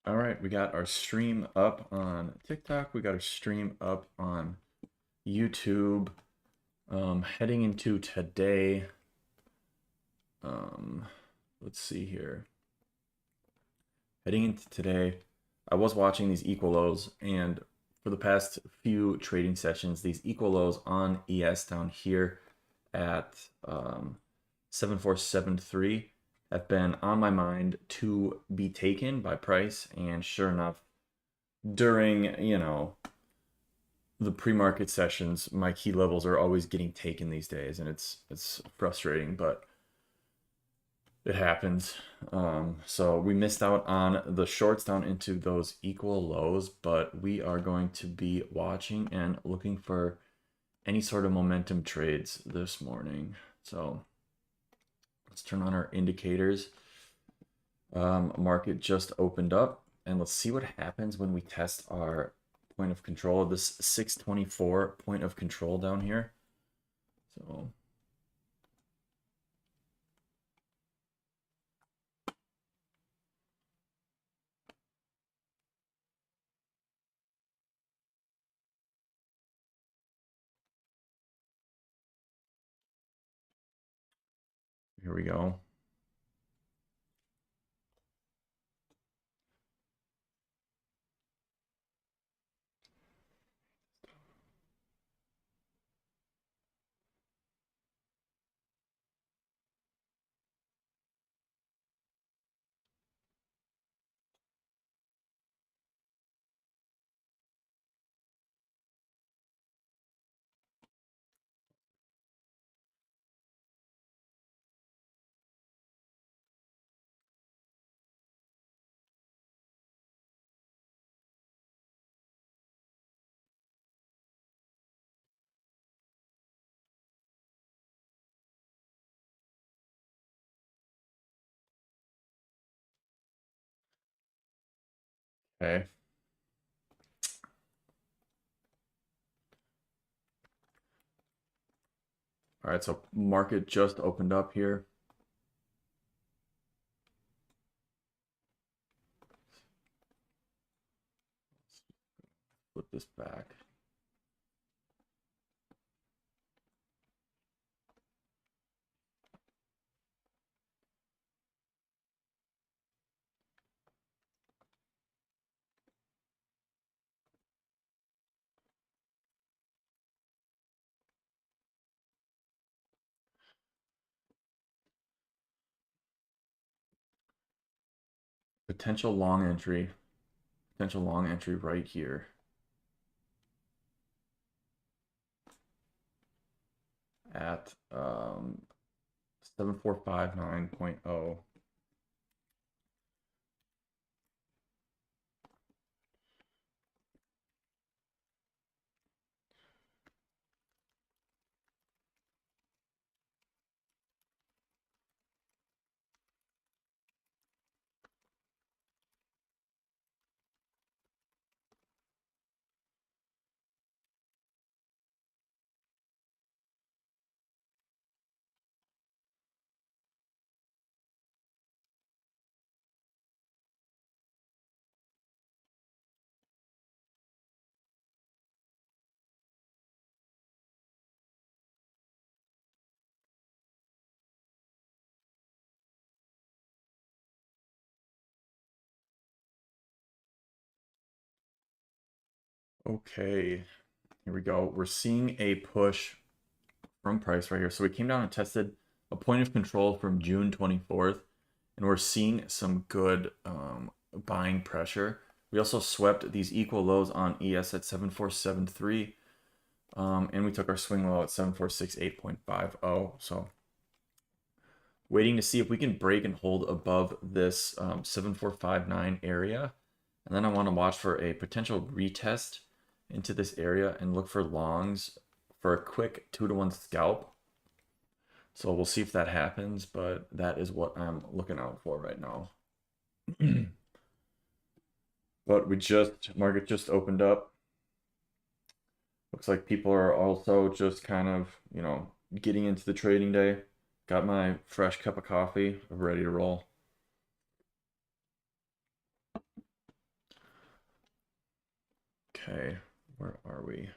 All right, we got our stream up on TikTok. We got our stream up on YouTube. Heading into today, um, let's see here. Heading into today, I was watching these equal lows, and for the past few trading sessions, these equal lows on ES down here at 7473 have been on my mind to be taken by price, and sure enough, during the pre-market sessions, my key levels are always getting taken these days, and it's frustrating, but it happens. So we missed out on the shorts down into those equal lows, but we are going to be watching and looking for any sort of momentum trades this morning. So let's turn on our indicators. Market just opened up, and let's see what happens when we test our point of control, this 624 point of control down here. So here we go. Okay. All right, so market just opened up here. Flip this back. Potential long entry. Potential long entry right here at 7459.0. Okay, here we go. We're seeing a push from price right here. So we came down and tested a point of control from June 24th, and we're seeing some good buying pressure. We also swept these equal lows on ES at 7473, and we took our swing low at 7468.50. So waiting to see if we can break and hold above this 7459 area. And then I want to watch for a potential retest into this area and look for longs for a quick 2-to-1 scalp. So we'll see if that happens, but that is what I'm looking out for right now. But market just opened up. Looks like people are also just kind of, getting into the trading day. Got my fresh cup of coffee, ready to roll. Okay, where are we?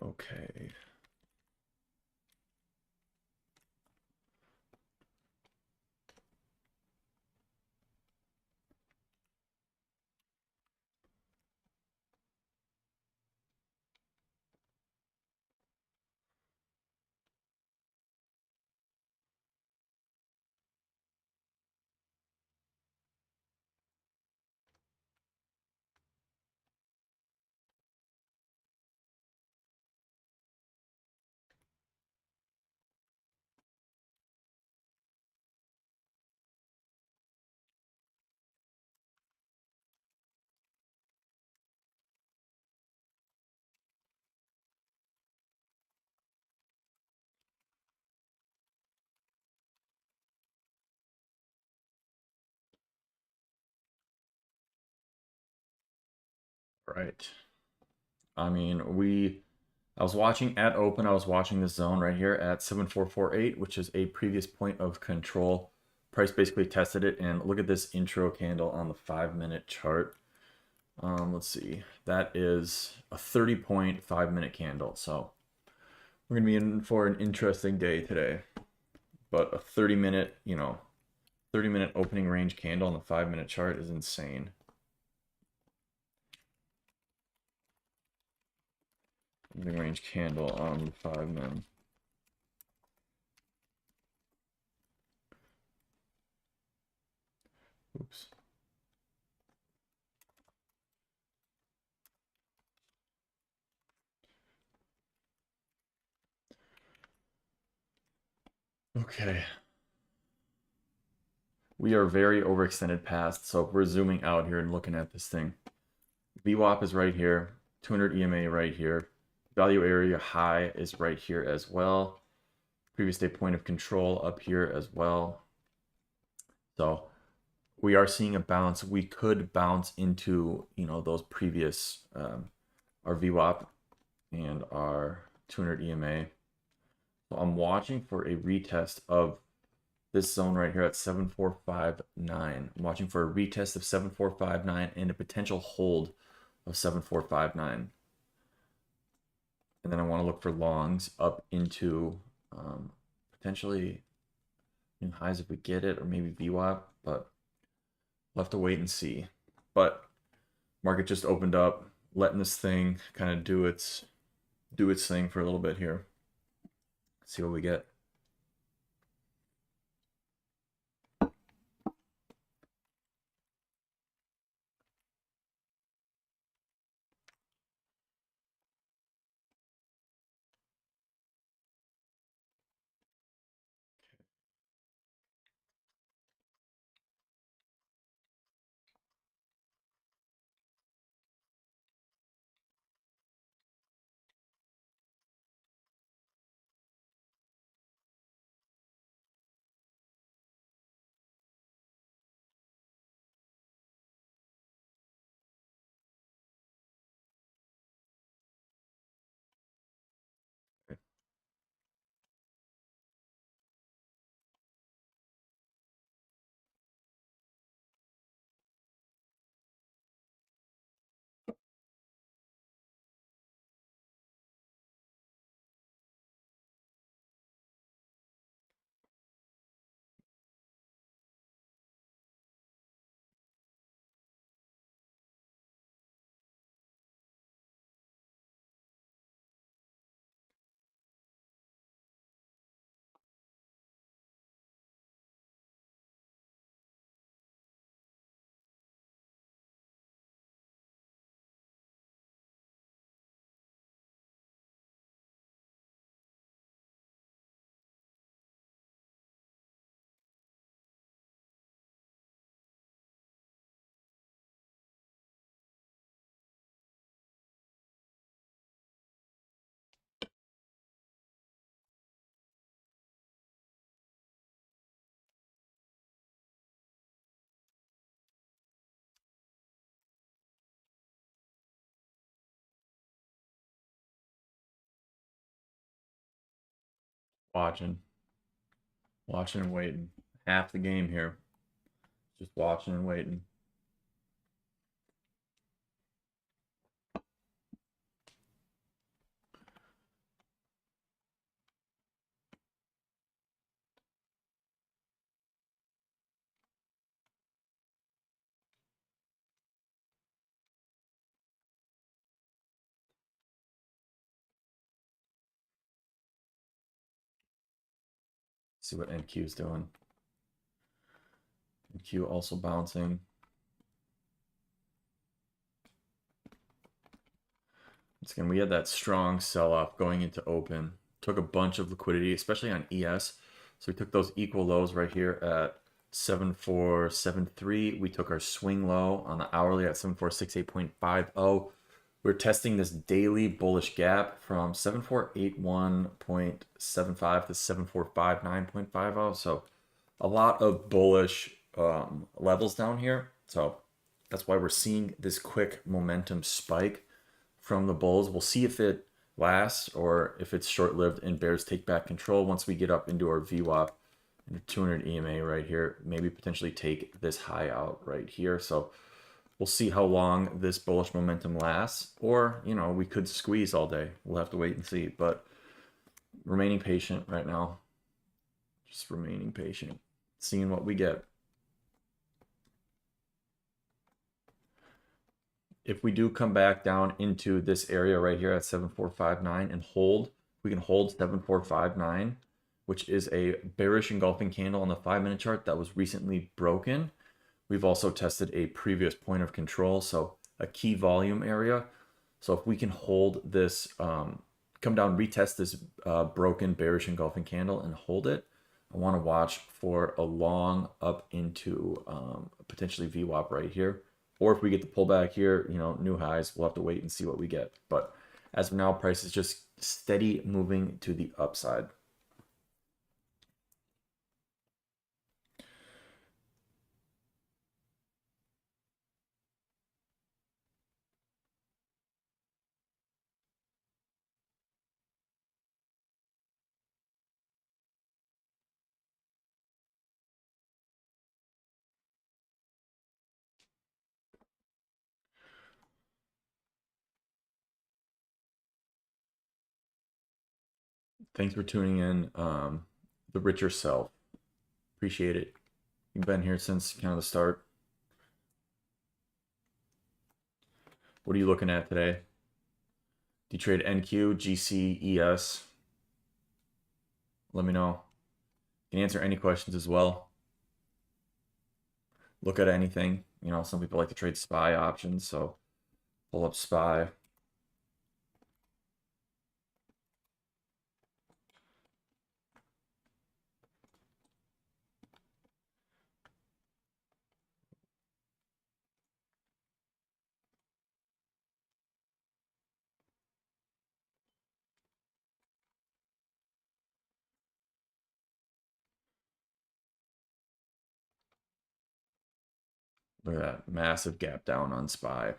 Okay. Right. I mean, I was watching at open, I was watching this zone right here at 7448, which is a previous point of control. Price basically tested it, and look at this intro candle on the 5-minute chart. Let's see. That is a 30-point 5-minute candle. So we're gonna be in for an interesting day today. But a 30-minute, 30-minute opening range candle on the 5-minute chart is insane. Opening range candle on the 5-minute. Oops. Okay. We are very overextended past, so we're zooming out here and looking at this thing. VWAP is right here, 200 EMA right here. Value area high is right here as well. Previous day point of control up here as well. So we are seeing a bounce. We could bounce into, those previous, our VWAP and our 200 EMA. So I'm watching for a retest of this zone right here at 7459. I'm watching for a retest of 7459 and a potential hold of 7459. And then I want to look for longs up into potentially new highs if we get it, or maybe VWAP, but we'll have to wait and see. But market just opened up, letting this thing kind of do its thing for a little bit here. Let's see what we get. Watching. Watching and waiting. Half the game here. Just watching and waiting. See what NQ is doing. NQ also bouncing. Once again, we had that strong sell-off going into open. Took a bunch of liquidity, especially on ES. So we took those equal lows right here at 7473. We took our swing low on the hourly at 7468.50. We're testing this daily bullish gap from 7481.75 to 7459.50. So a lot of bullish levels down here. So that's why we're seeing this quick momentum spike from the bulls. We'll see if it lasts or if it's short-lived and bears take back control once we get up into our VWAP and 200 EMA right here. Maybe potentially take this high out right here. So we'll see how long this bullish momentum lasts, or, you know, we could squeeze all day. We'll have to wait and see, but remaining patient right now. Just remaining patient, seeing what we get. If we do come back down into this area right here at 7459 and hold, we can hold 7459, which is a bearish engulfing candle on the 5-minute chart that was recently broken. We've also tested a previous point of control, so a key volume area. So if we can hold this, come down, retest this broken bearish engulfing candle and hold it, I want to watch for a long up into potentially VWAP right here. Or if we get the pullback here, you know, new highs, we'll have to wait and see what we get. But as of now, price is just steady moving to the upside. Thanks for tuning in. The Richer Self. Appreciate it. You've been here since kind of the start. What are you looking at today? Do you trade NQ, GC, ES? Let me know. You can answer any questions as well. Look at anything. You know, some people like to trade SPY options, so pull up SPY. Look at that massive gap down on SPY.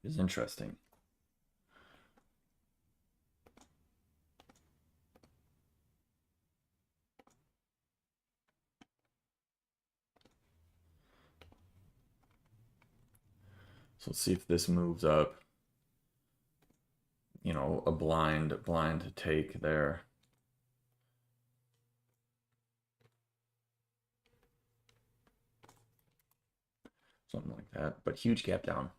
It's interesting. So let's see if this moves up. You know, a blind take there. Something like that, but huge gap down.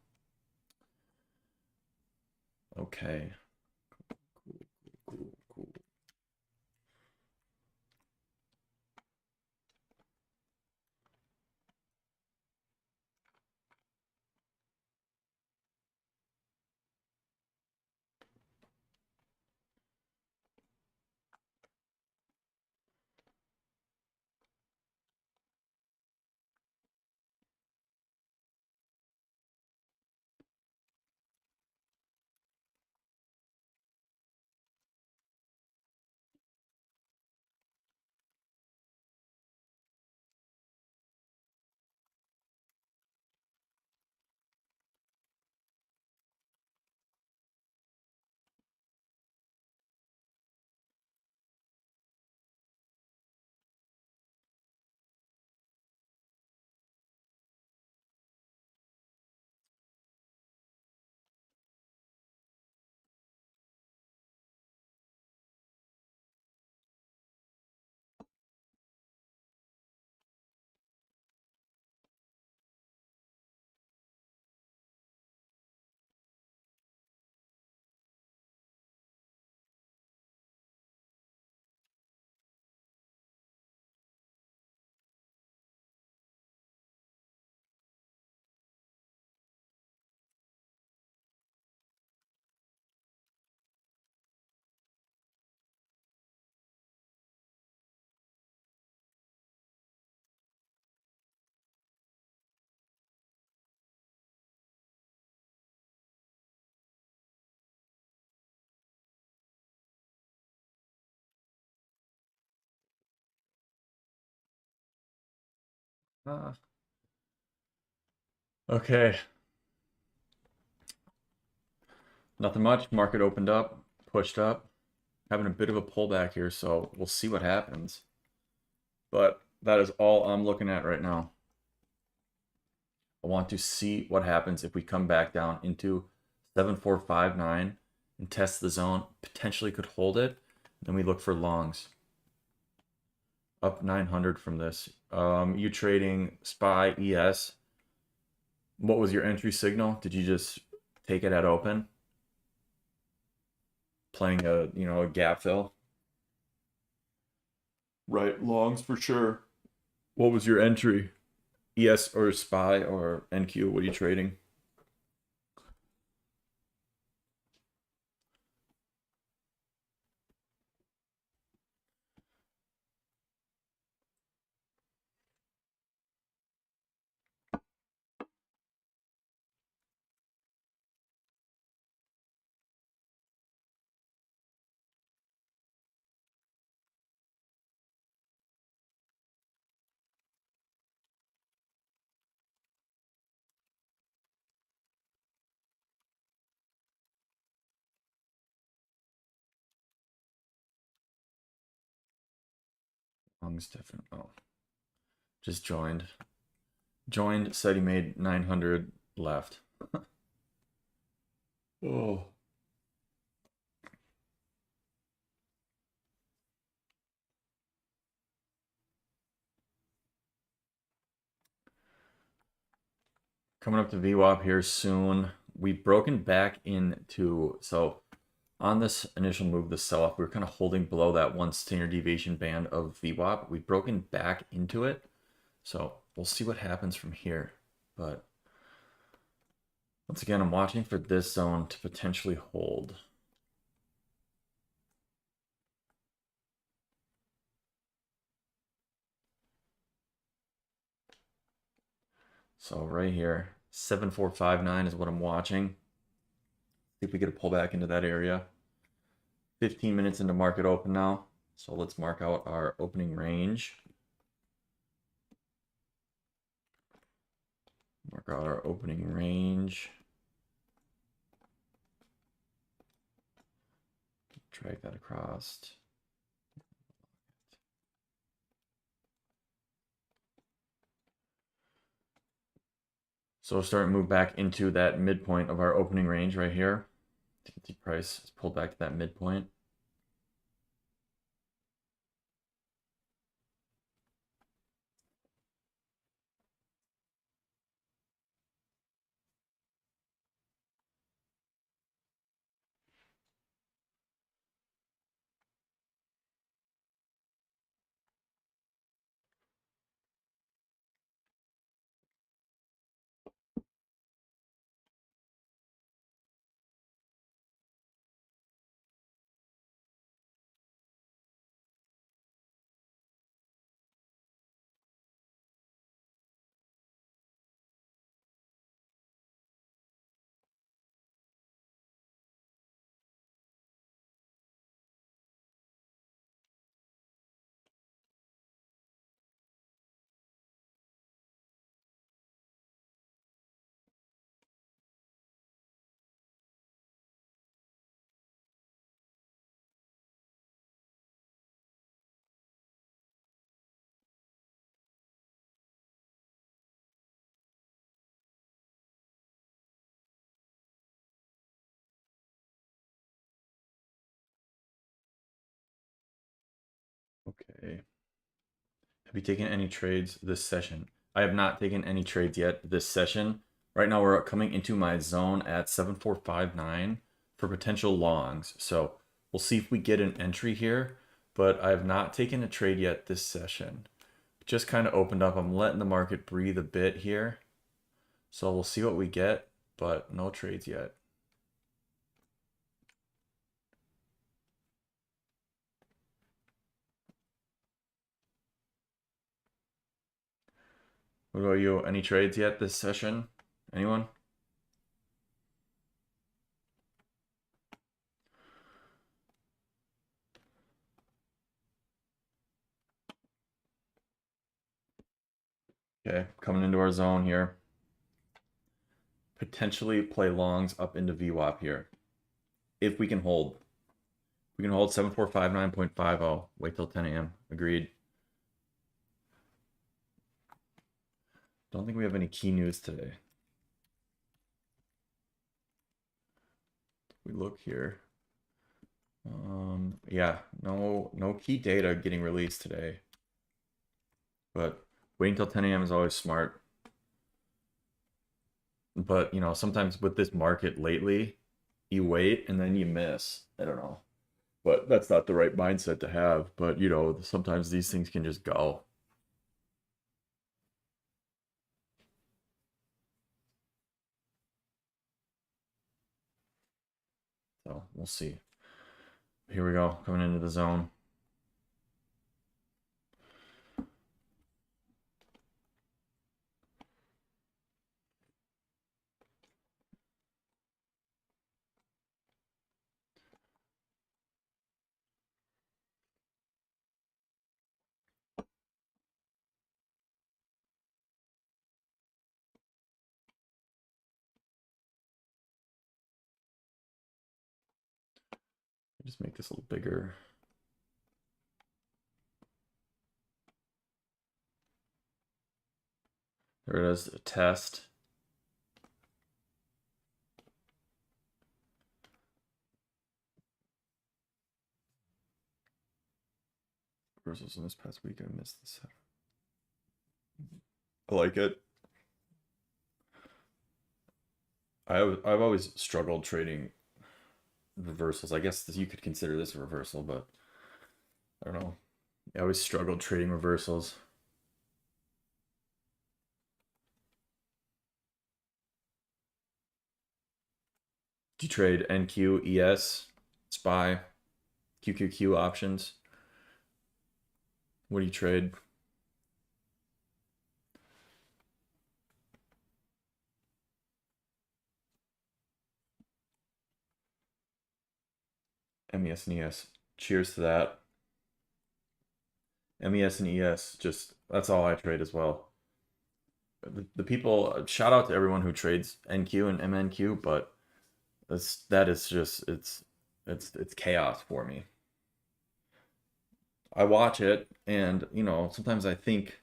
Okay. Cool. Okay, nothing much. Market opened up, pushed up, having a bit of a pullback here, so we'll see what happens. But that is all I'm looking at right now. I want to see what happens if we come back down into 7459 and test the zone, potentially could hold it. Then we look for longs. Up 900 from this. You trading SPY ES. What was your entry signal? Did you just take it at open? Playing a gap fill? Right, longs for sure. What was your entry? ES or SPY or NQ? What are you trading? Longs different. Oh, just joined. Joined, said he made 900, left. Oh. Coming up to VWAP here soon. We've broken back into, so on this initial move, the sell-off, we were kind of holding below that one standard deviation band of VWAP. We've broken back into it. So we'll see what happens from here. But once again, I'm watching for this zone to potentially hold. So right here, 7459 is what I'm watching. See if we get a pullback into that area. 15 minutes into market open now. So let's mark out our opening range. Mark out our opening range. Drag that across. So we're starting to move back into that midpoint of our opening range right here. The price is pulled back to that midpoint. Okay. Have you taken any trades this session? I have not taken any trades yet this session. Right now we're coming into my zone at 7459 for potential longs. So we'll see if we get an entry here, but I have not taken a trade yet this session. Just kind of opened up. I'm letting the market breathe a bit here. So we'll see what we get, but no trades yet. What about you? Any trades yet this session? Anyone? Okay, coming into our zone here. Potentially play longs up into VWAP here. If we can hold. We can hold 7459.50. Wait till 10 a.m. Agreed. Don't think we have any key news today. We look here. Yeah, no key data getting released today. But waiting till 10 a.m. is always smart. But, you know, sometimes with this market lately, you wait and then you miss. I don't know. But that's not the right mindset to have. But, you know, sometimes these things can just go. So we'll see. Here we go, coming into the zone. Just make this a little bigger. There it is, a test. Reversals in this past week, I missed this. I like it. I've always struggled trading reversals. I guess you could consider this a reversal, but I don't know. I always struggled trading reversals. Do you trade NQ, ES, SPY, QQQ options? What do you trade? MES and ES. Cheers to that. MES and ES, just that's all I trade as well. The people, shout out to everyone who trades NQ and MNQ, but that is just it's chaos for me. I watch it, and you know, sometimes I think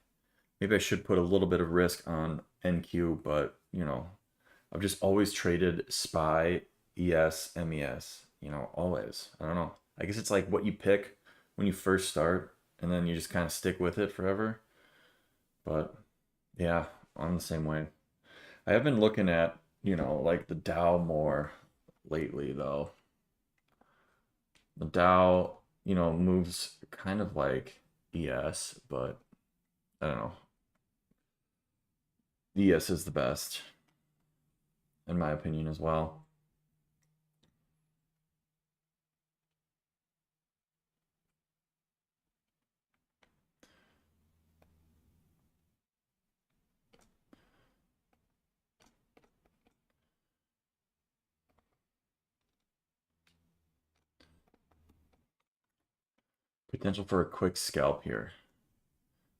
maybe I should put a little bit of risk on NQ, but you know, I've just always traded SPY, ES, MES, you know, always. I don't know. I guess it's like what you pick when you first start, and then you just kind of stick with it forever. But yeah, I'm the same way. I have been looking at, you know, like the Dow more lately, though. The Dow, you know, moves kind of like ES, but I don't know. ES is the best, in my opinion, as well. Potential for a quick scalp here.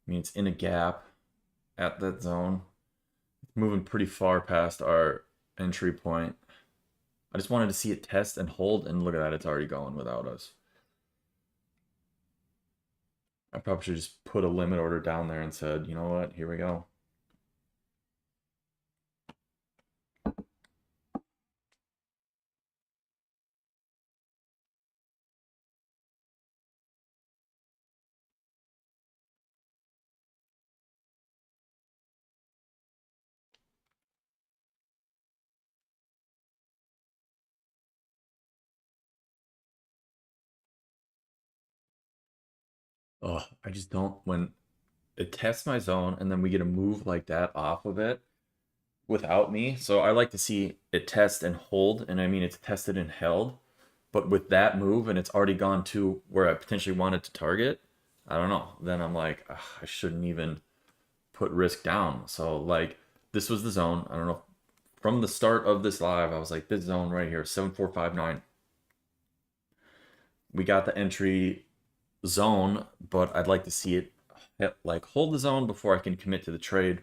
I mean, it's in a gap at that zone. It's moving pretty far past our entry point. I just wanted to see it test and hold, and look at that, it's already going without us. I probably should just put a limit order down there and said, you know what, here we go. Oh, I just don't, when it tests my zone and then we get a move like that off of it without me. So I like to see it test and hold, and I mean it's tested and held. But with that move and it's already gone to where I potentially wanted to target, I don't know. Then I'm like, ugh, I shouldn't even put risk down. So like this was the zone. I don't know. From the start of this live, I was like, this zone right here, 7459. We got the entry zone, but I'd like to see it like hold the zone before I can commit to the trade.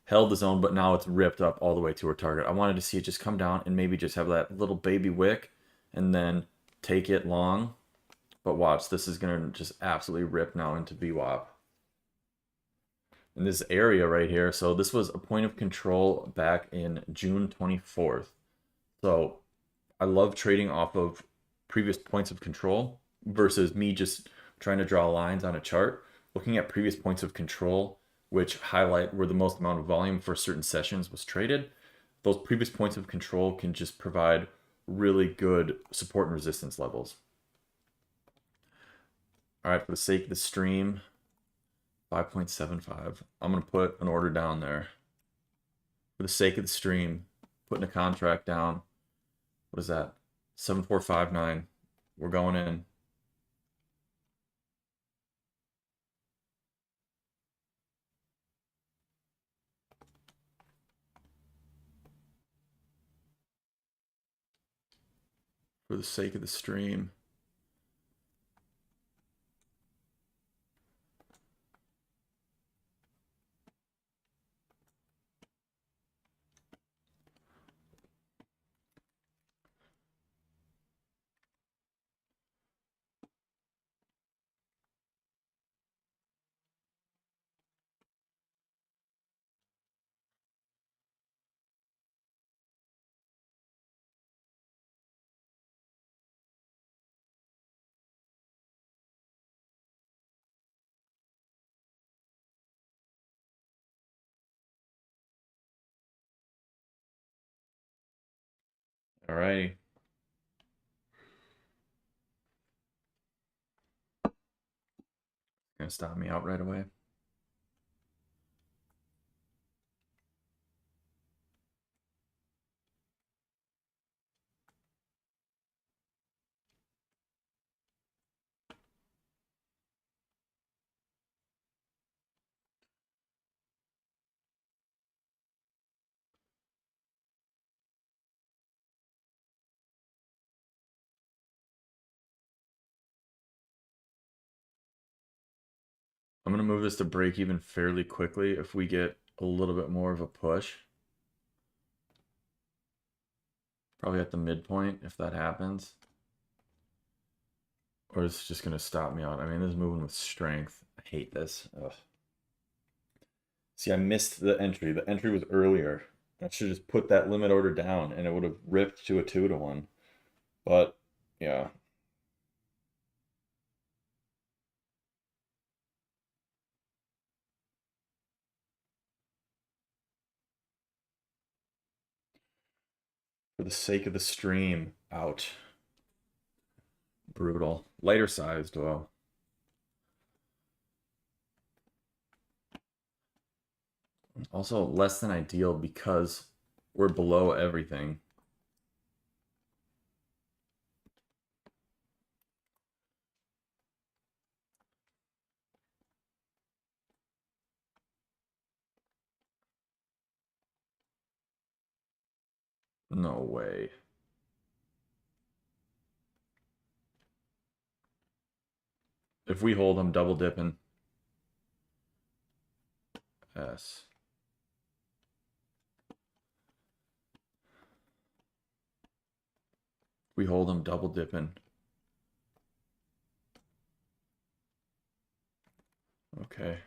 held the zone, but now it's ripped up all the way to our target. I wanted to see it just come down and maybe just have that little baby wick and then take it long. But watch, this is going to just absolutely rip now into VWAP. In this area right here, so this was a point of control back in June 24th. So I love trading off of previous points of control versus me just trying to draw lines on a chart. Looking at previous points of control, which highlight where the most amount of volume for certain sessions was traded, those previous points of control can just provide really good support and resistance levels. All right, for the sake of the stream, 5.75. I'm going to put an order down there. For the sake of the stream, putting a contract down. What is that? 7459. We're going in. For the sake of the stream. All right. Gonna stop me out right away. I'm going to move this to break even fairly quickly if we get a little bit more of a push. Probably at the midpoint if that happens. Or it's just going to stop me out. I mean, this is moving with strength. I hate this. Ugh. See, I missed the entry. The entry was earlier. I should just put that limit order down and it would have ripped to a 2-to-1. But, yeah. For the sake of the stream. Ouch. Brutal. Lighter sized, though. Also less than ideal because we're below everything. No way. If we hold, I'm double dipping. S. We hold them double dipping. Okay.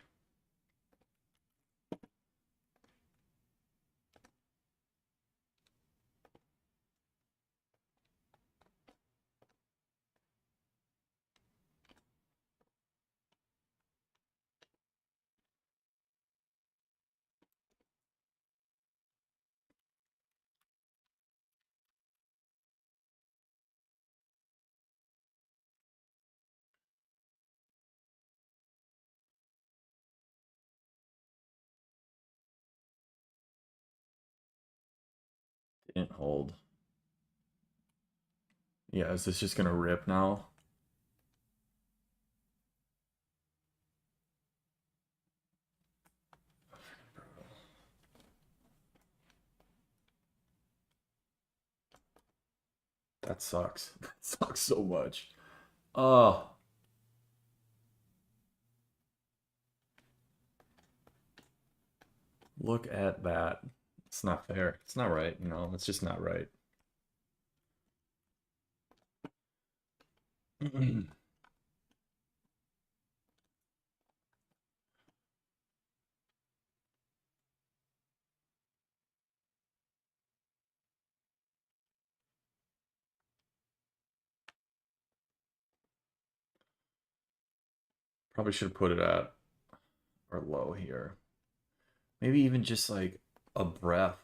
Didn't hold. Yeah, is this just gonna rip now? That sucks. That sucks so much. Oh. Look at that. It's not fair. It's not right. You know, it's just not right. Probably should have put it at or low here. Maybe even just like a breath.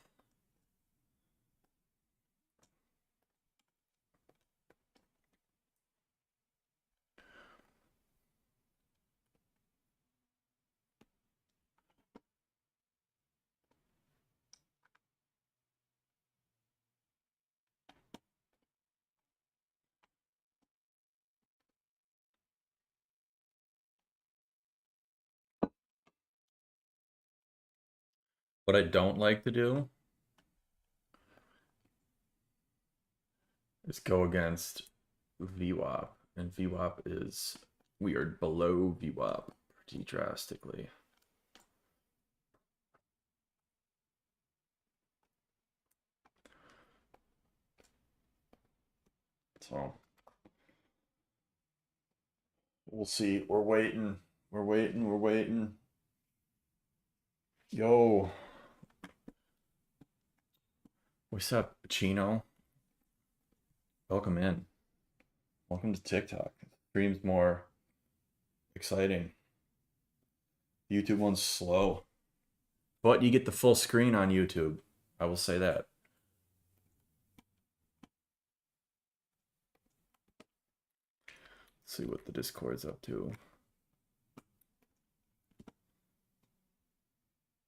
What I don't like to do is go against VWAP. And VWAP is we are below VWAP pretty drastically. So we'll see. We're waiting. We're waiting. We're waiting. Yo. What's up, Chino? Welcome in. Welcome to TikTok. Stream's more exciting. YouTube one's slow. But you get the full screen on YouTube. I will say that. Let's see what the Discord's up to.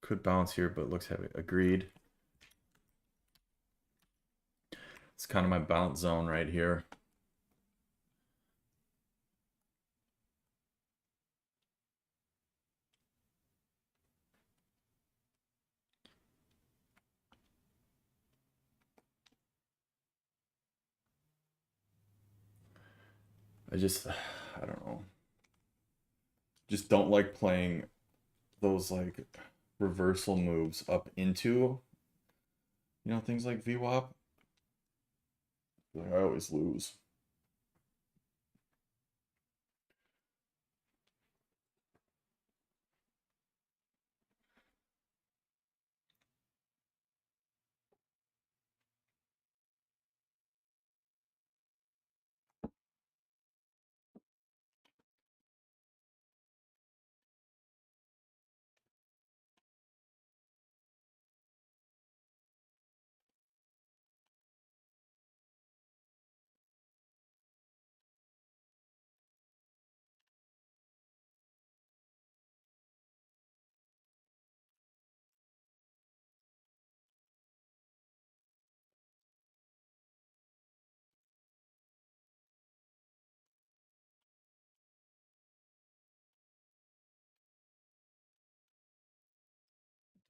Could bounce here, but looks heavy. Agreed. It's kind of my bounce zone right here. I don't know. Just don't like playing those like reversal moves up into, things like VWAP. I always lose.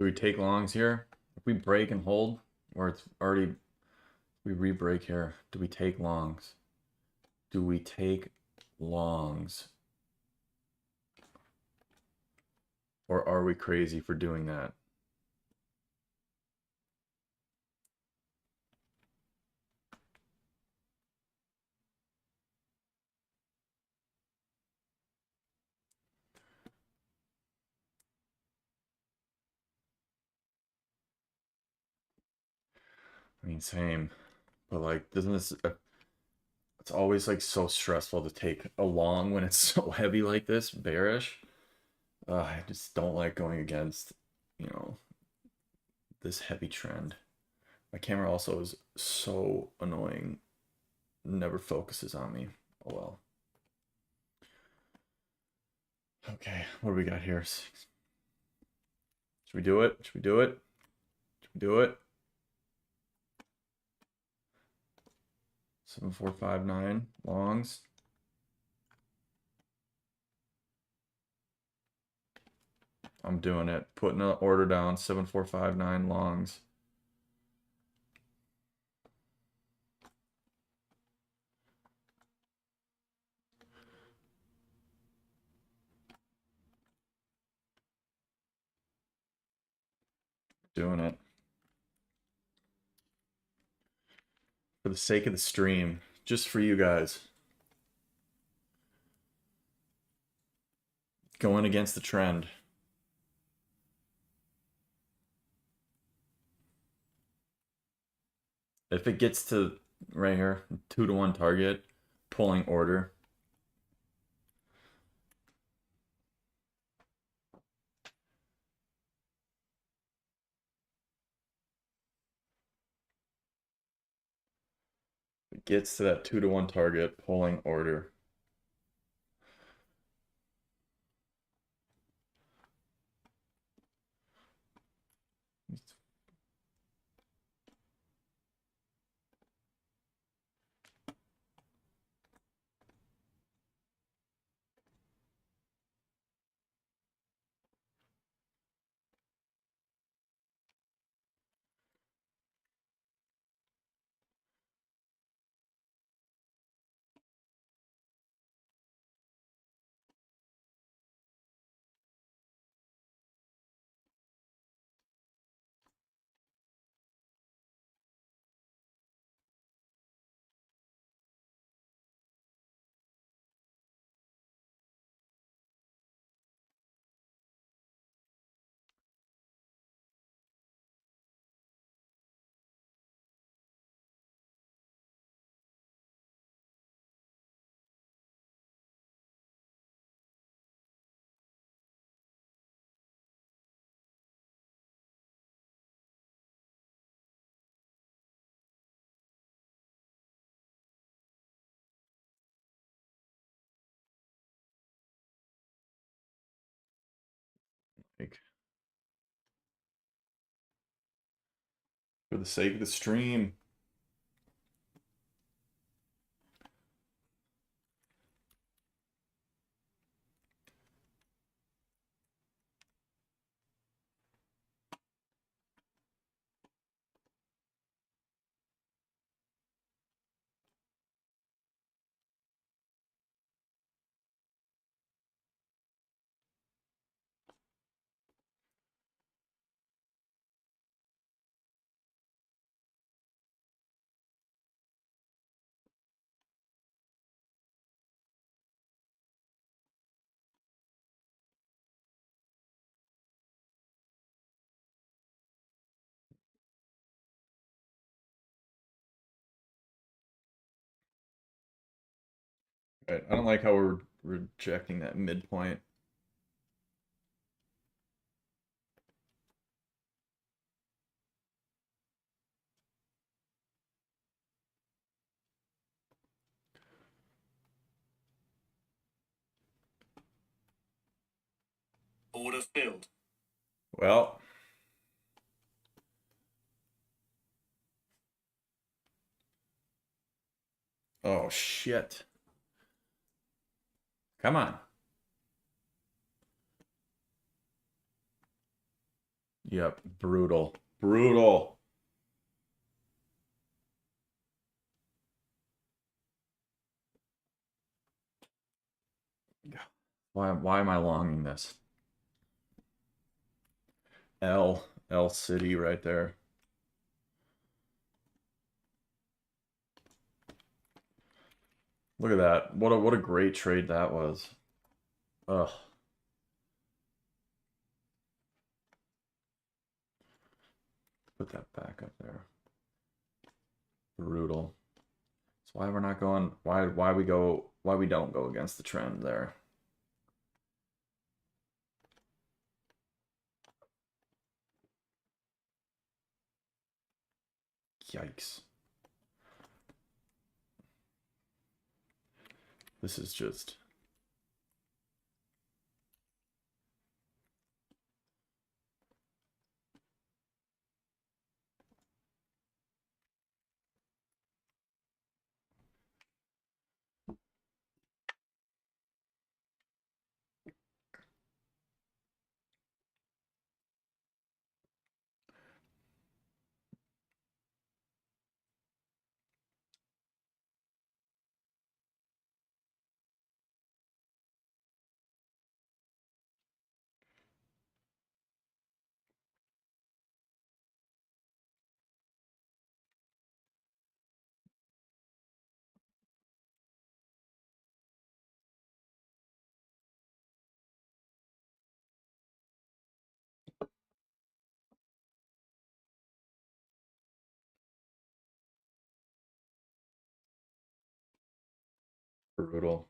Do we take longs here? If we break and hold, or it's already, we re-break here, do we take longs? Do we take longs? Or are we crazy for doing that? I mean, same. But like, doesn't this, it's always like so stressful to take a long when it's so heavy like this, bearish. I just don't like going against, you know, this heavy trend. My camera also is so annoying. Never focuses on me. Oh well. Okay, what do we got here? Should we do it? Should we do it? Should we do it? 7459 longs. I'm doing it. Putting an order down. 7459 longs. Doing it. For the sake of the stream. Just for you guys. Going against the trend. If it gets to right here, 2-to-1 target, pulling order. If it gets to that 2-to-1 target, pulling order. Like, for the sake of the stream. Right. I don't like how we're rejecting that midpoint. Order filled. Well. Oh, shit. Come on. Yep. Brutal. Brutal. Why am I longing this? L City right there. Look at that. What a great trade that was. Ugh. Put that back up there. Brutal. That's why we're not going why we don't go against the trend there. Yikes. This is just Brutal.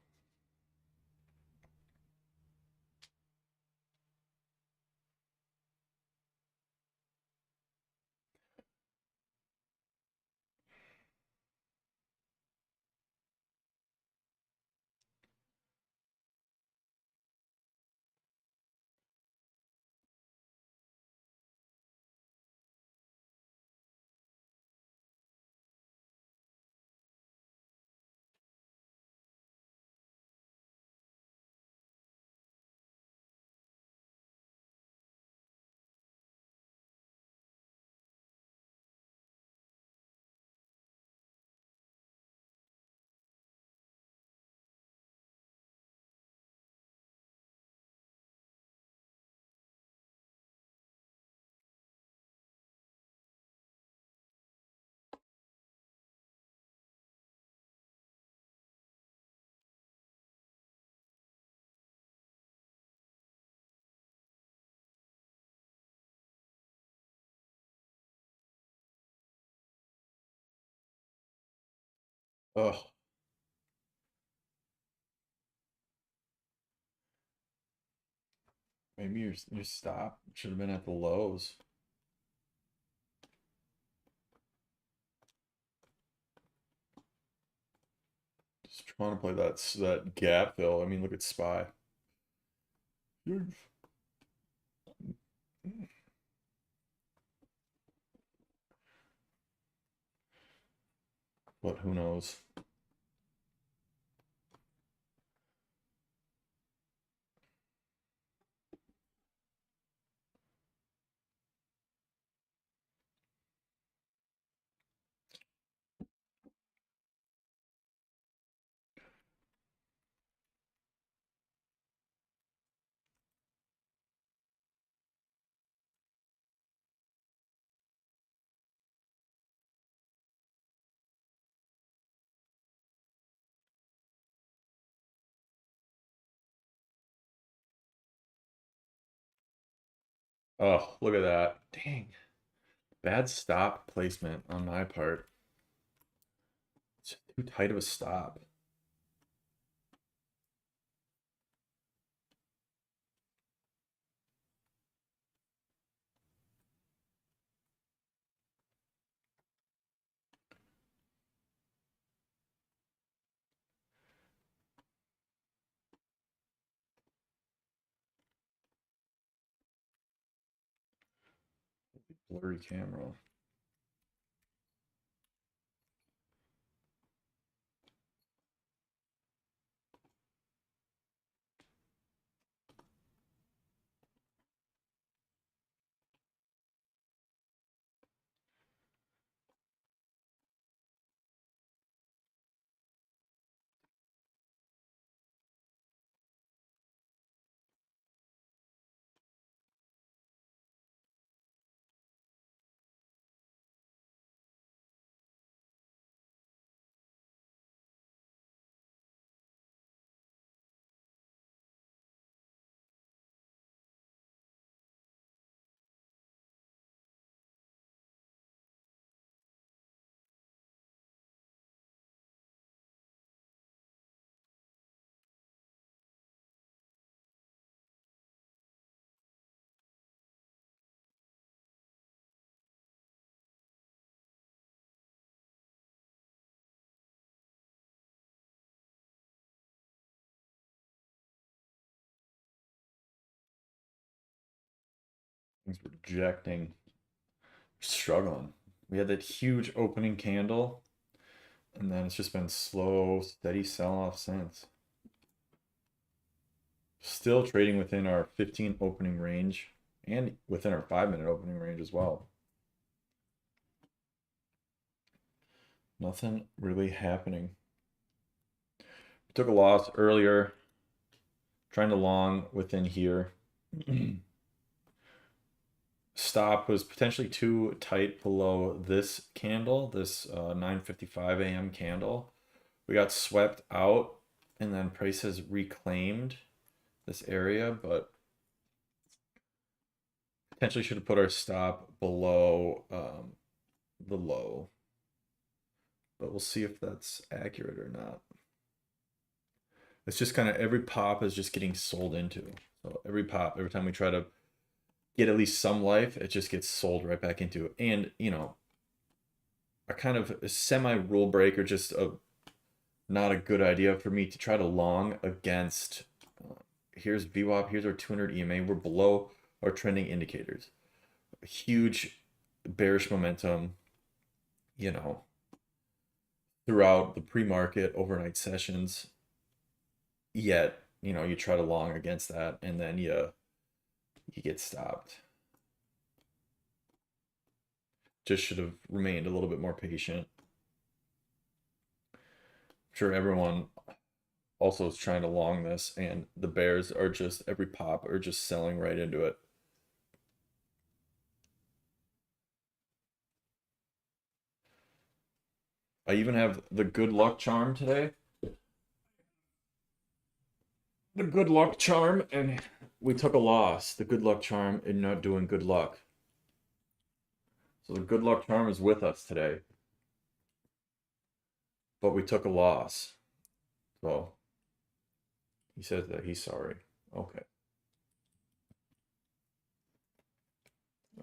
Ugh. Maybe your stop should have been at the lows. Just trying to play that gap fill. I mean, look at SPY. But who knows? Oh, look at that. Dang. Bad stop placement on my part. It's too tight of a stop. Blurry camera. Things rejecting. Struggling. We had that huge opening candle, and then it's just been slow, steady sell off since. Still trading within our 15 opening range and within our 5-minute opening range as well. Nothing really happening. We took a loss earlier, trying to long within here. Stop was potentially too tight below this candle, this 9:55 a.m. candle. We got swept out, and then price has reclaimed this area, but potentially should have put our stop below the low. But we'll see if that's accurate or not. It's just kind of every pop is just getting sold into. So every pop, every time we try to get at least some life, it just gets sold right back into it. And, a kind of a semi rule break, or just a not a good idea for me to try to long against. Here's VWAP, here's our 200 EMA. We're below our trending indicators. A huge bearish momentum, you know, throughout the pre-market overnight sessions. Yet, you try to long against that, and then you get stopped. Just should have remained a little bit more patient. I'm sure everyone also is trying to long this, and the bears are just every pop are just selling right into it. I even have the good luck charm today. The good luck charm, and we took a loss. The good luck charm and not doing good luck. So the good luck charm is with us today, but we took a loss. So he says that he's sorry. Okay.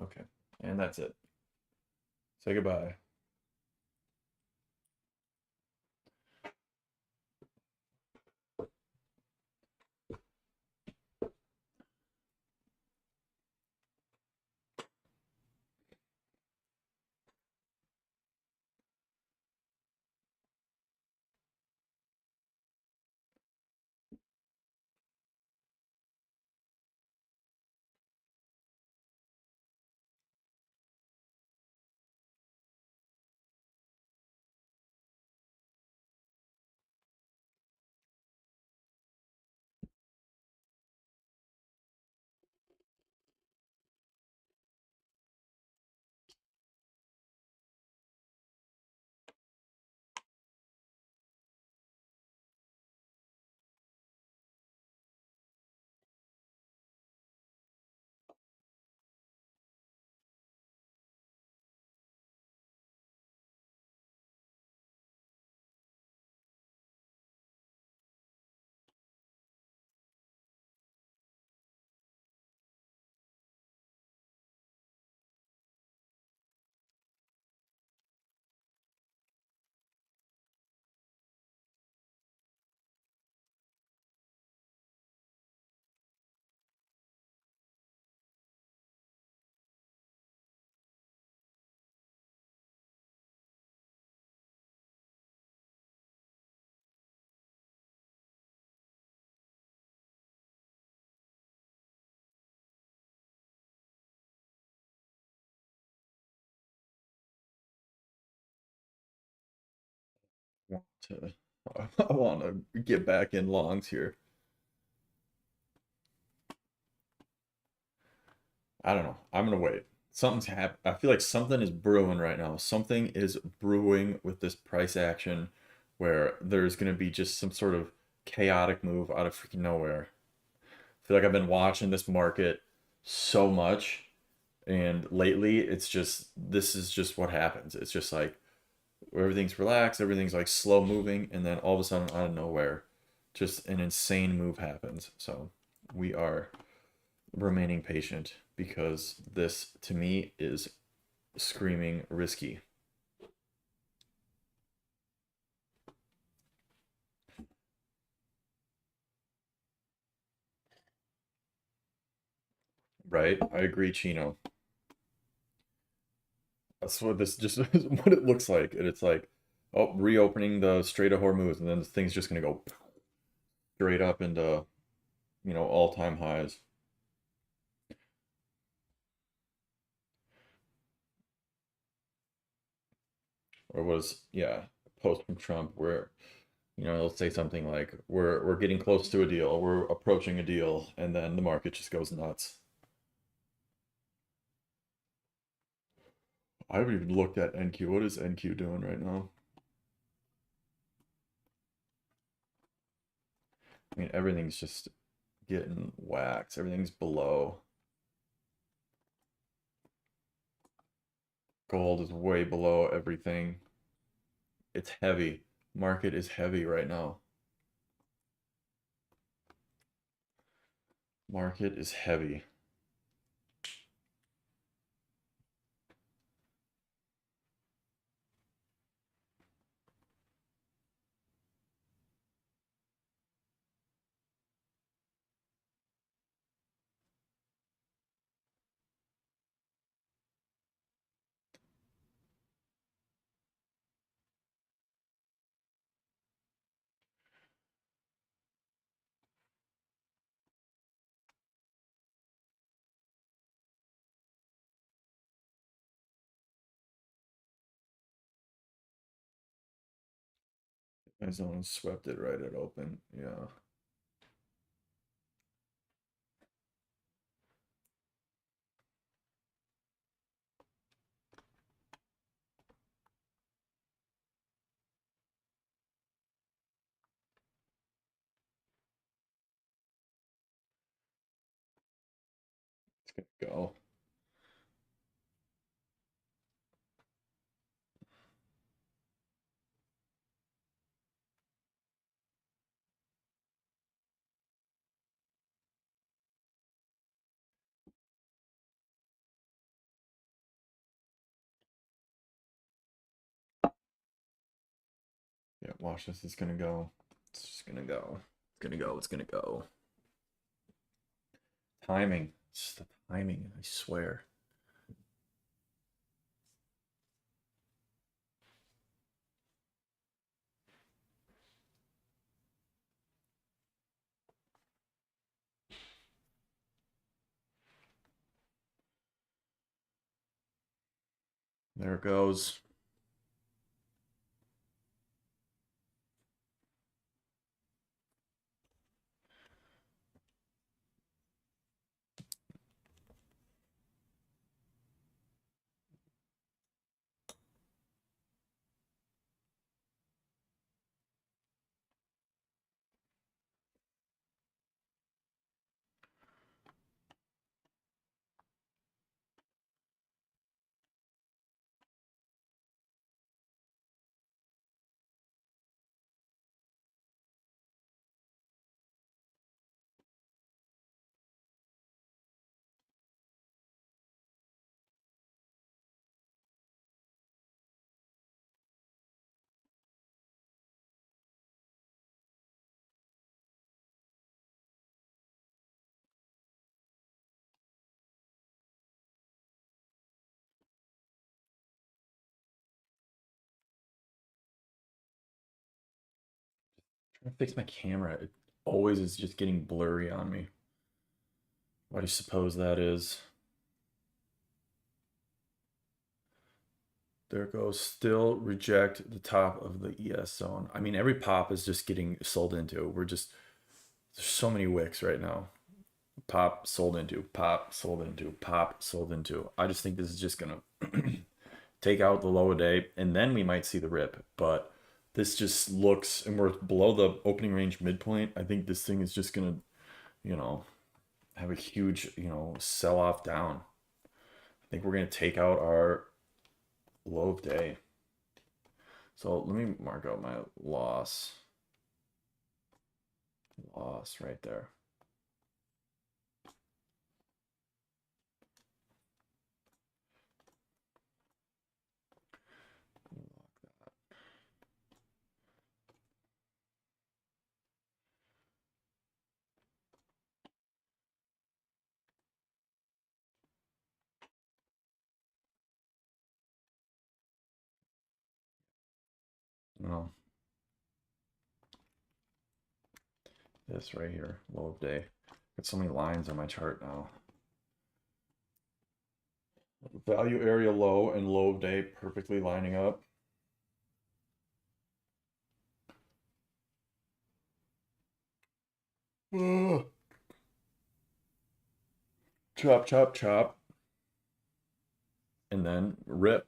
Okay. And that's it. Say goodbye. Want to I want to get back in longs here. I don't know. I'm gonna wait. Something's happened. I feel like something is brewing right now. Something is brewing with this price action, where there's gonna be just some sort of chaotic move out of freaking nowhere. I feel like I've been watching this market so much, and lately it's just this is just what happens. It's just like everything's relaxed, everything's like slow moving, and then all of a sudden out of nowhere, just an insane move happens. So we are remaining patient, because this to me is screaming risky. Right? I agree, Chino. That's what this just what it looks like. And it's like, oh, reopening the Strait of Hormuz, and then the thing's just gonna go straight up into, all-time highs. Or was, yeah, post from Trump where, they'll say something like, we're getting close to a deal, we're approaching a deal, and then the market just goes nuts. I haven't even looked at NQ. What is NQ doing right now? I mean, everything's just getting whacked. Everything's below. Gold is way below everything. It's heavy. Market is heavy right now. Market is heavy. Arizona swept it right at open. Yeah. It's gonna go. Yeah, watch this. It's gonna go. It's just gonna go. It's gonna go. It's gonna go. Timing. It's just the timing, I swear. There it goes. Trying to fix my camera. It always is just getting blurry on me. Why do you suppose that is? There it goes. Still reject the top of the ES zone. I mean, every pop is just getting sold into. There's so many wicks right now. Pop sold into, pop sold into, pop sold into. I just think this is just gonna take out the low a day, and then we might see the rip. But this just looks, and we're below the opening range midpoint. I think this thing is just gonna, you know, have a huge, sell off down. I think we're gonna take out our low of day. So let me mark out my loss. Loss right there. No, this right here, low of day. Got so many lines on my chart now. Value area low and low of day perfectly lining up. Ugh. Chop, chop, chop. And then rip.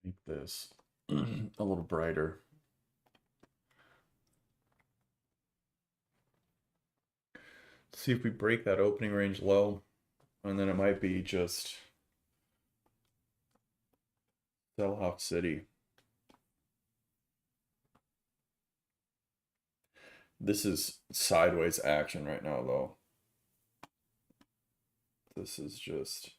Make this a little brighter. See if we break that opening range low, and then it might be just sell-off city. This is sideways action right now, though. This is just...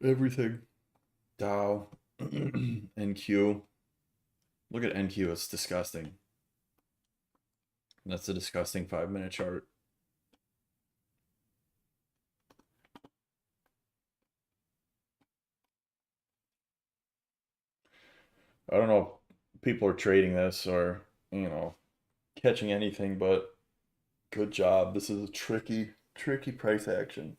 everything. Dow, NQ. Look at NQ, it's disgusting. That's a disgusting 5-minute chart. I don't know if people are trading this or, you know, catching anything, but good job. This is a tricky price action.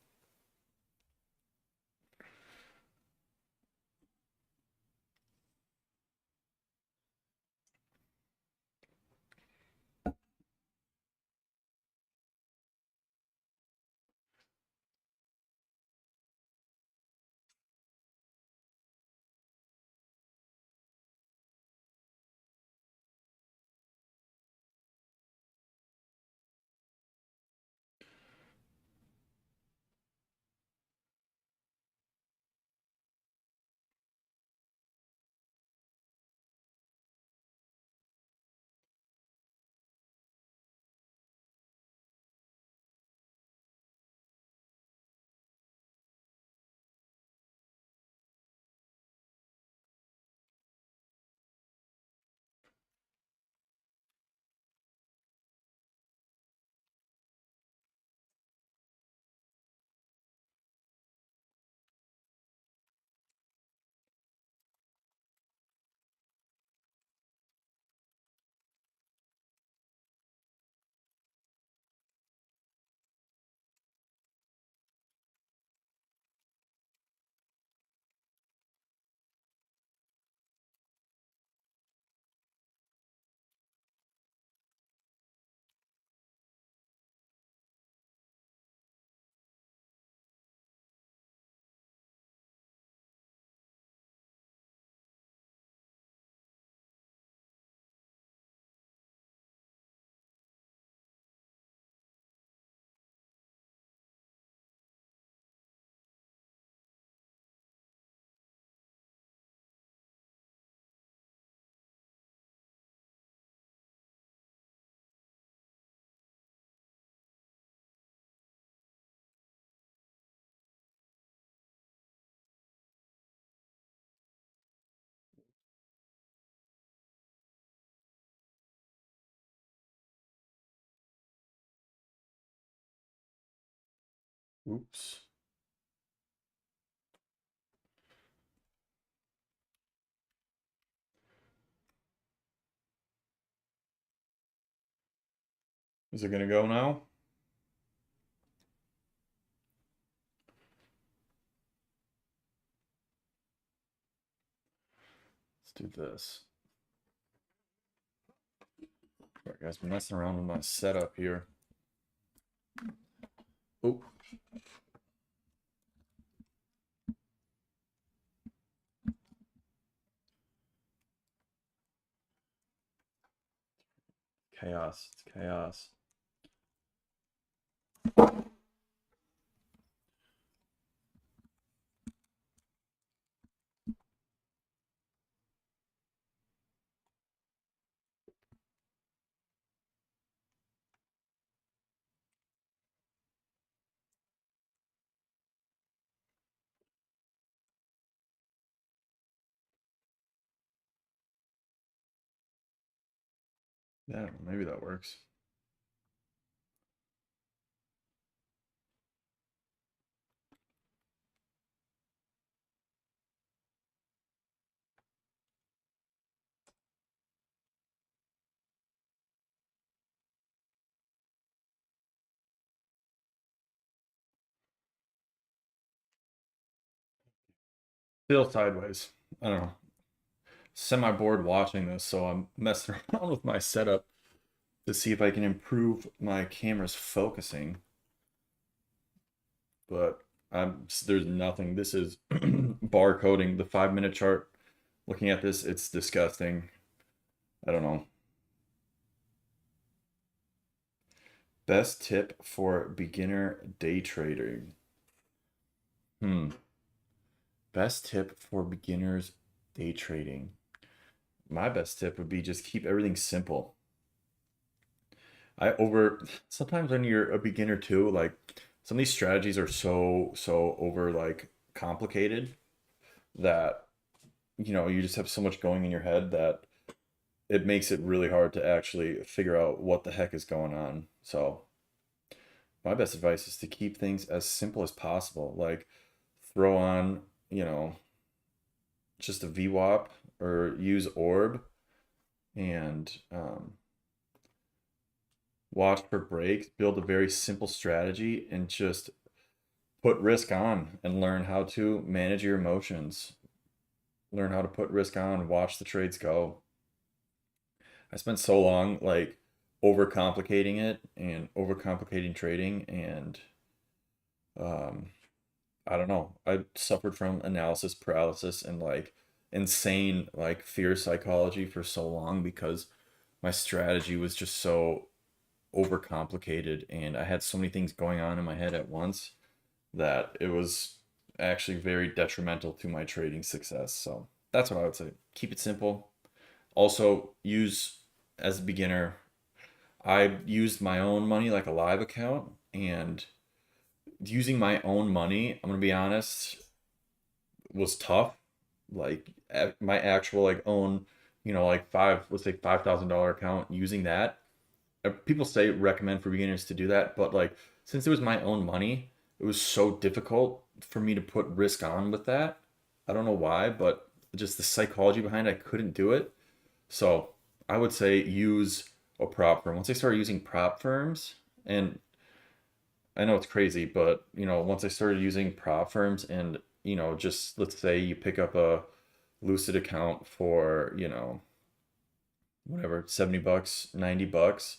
Oops. Is it gonna go now? Let's do this. Sorry guys, I'm messing around with my setup here. Oh. Chaos. It's chaos. Yeah, maybe that works. Still sideways. I don't know. Semi bored watching this, so I'm messing around with my setup. to see if I can improve my camera's focusing, but there's nothing. This is bar coding. The 5 minute chart. Looking at this, it's disgusting. I don't know. Best tip for beginner day trading. Hmm. Best tip for beginners day trading. My best tip would be just keep everything simple. I over Sometimes when you're a beginner too, like some of these strategies are so over like complicated that you just have so much going in your head that it makes it really hard to actually figure out what the heck is going on. So my best advice is to keep things as simple as possible. Like throw on, you know, just a VWAP or use Orb and watch for breaks, build a very simple strategy, and just put risk on and learn how to manage your emotions. Learn how to put risk on, watch the trades go. I spent so long like overcomplicating it and overcomplicating trading and um I don't know. I suffered from analysis paralysis and like insane like fear psychology for so long because my strategy was just so overcomplicated and I had so many things going on in my head at once that it was actually very detrimental to my trading success. So that's what I would say. Keep it simple. Also, use as a beginner, I used my own money like a live account and using my own money, I'm gonna be honest, was tough. Like my actual like own, like let's say $5,000 account using that. People say recommend for beginners to do that, but like since it was my own money, it was so difficult for me to put risk on with that. I don't know why, but just the psychology behind it, I couldn't do it. So I would say use a prop firm. Once I started using prop firms, and I know it's crazy, but once I started using prop firms and just let's say you pick up a Lucid account for, whatever, $70, $90,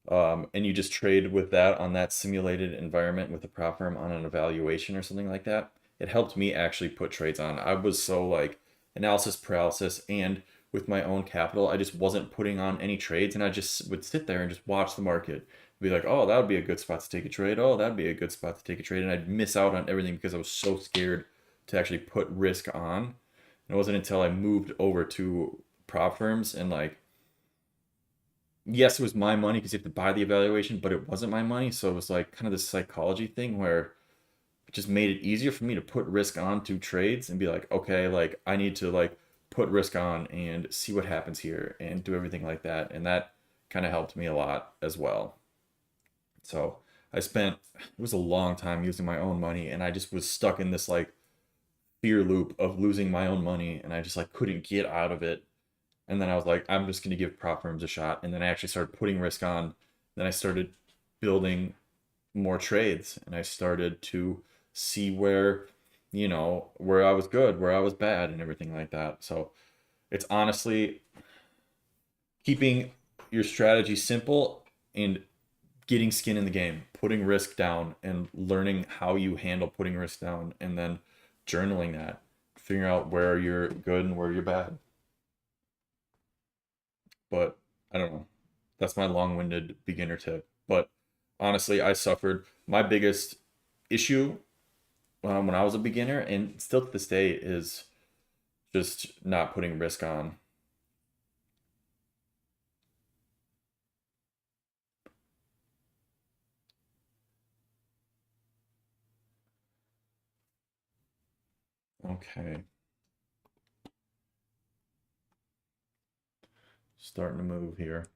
and you just trade with that on that simulated environment with a prop firm on an evaluation or something like that. It helped me actually put trades on. I was so like analysis paralysis, and with my own capital, I just wasn't putting on any trades, and I just would sit there and just watch the market. Be like, oh, that would be a good spot to take a trade. Oh, that'd be a good spot to take a trade, and I'd miss out on everything because I was so scared to actually put risk on. And it wasn't until I moved over to prop firms and like yes, it was my money because you have to buy the evaluation, but it wasn't my money. So it was like kind of this psychology thing where it just made it easier for me to put risk on to trades and be like, okay, like I need to like put risk on and see what happens here and do everything like that. And that kind of helped me a lot as well. So it was a long time using my own money and I just was stuck in this like fear loop of losing my own money and I just like couldn't get out of it. And then I was like, I'm just going to give prop firms a shot. And then I actually started putting risk on. Then I started building more trades and I started to see where I was good, where I was bad, and everything like that. So it's honestly keeping your strategy simple and getting skin in the game, putting risk down and learning how you handle putting risk down, and then journaling that, figuring out where you're good and where you're bad. But I don't know. That's my long-winded beginner tip. But honestly, I suffered my biggest issue when I was a beginner, and still to this day, is just not putting risk on. Okay, starting to move here.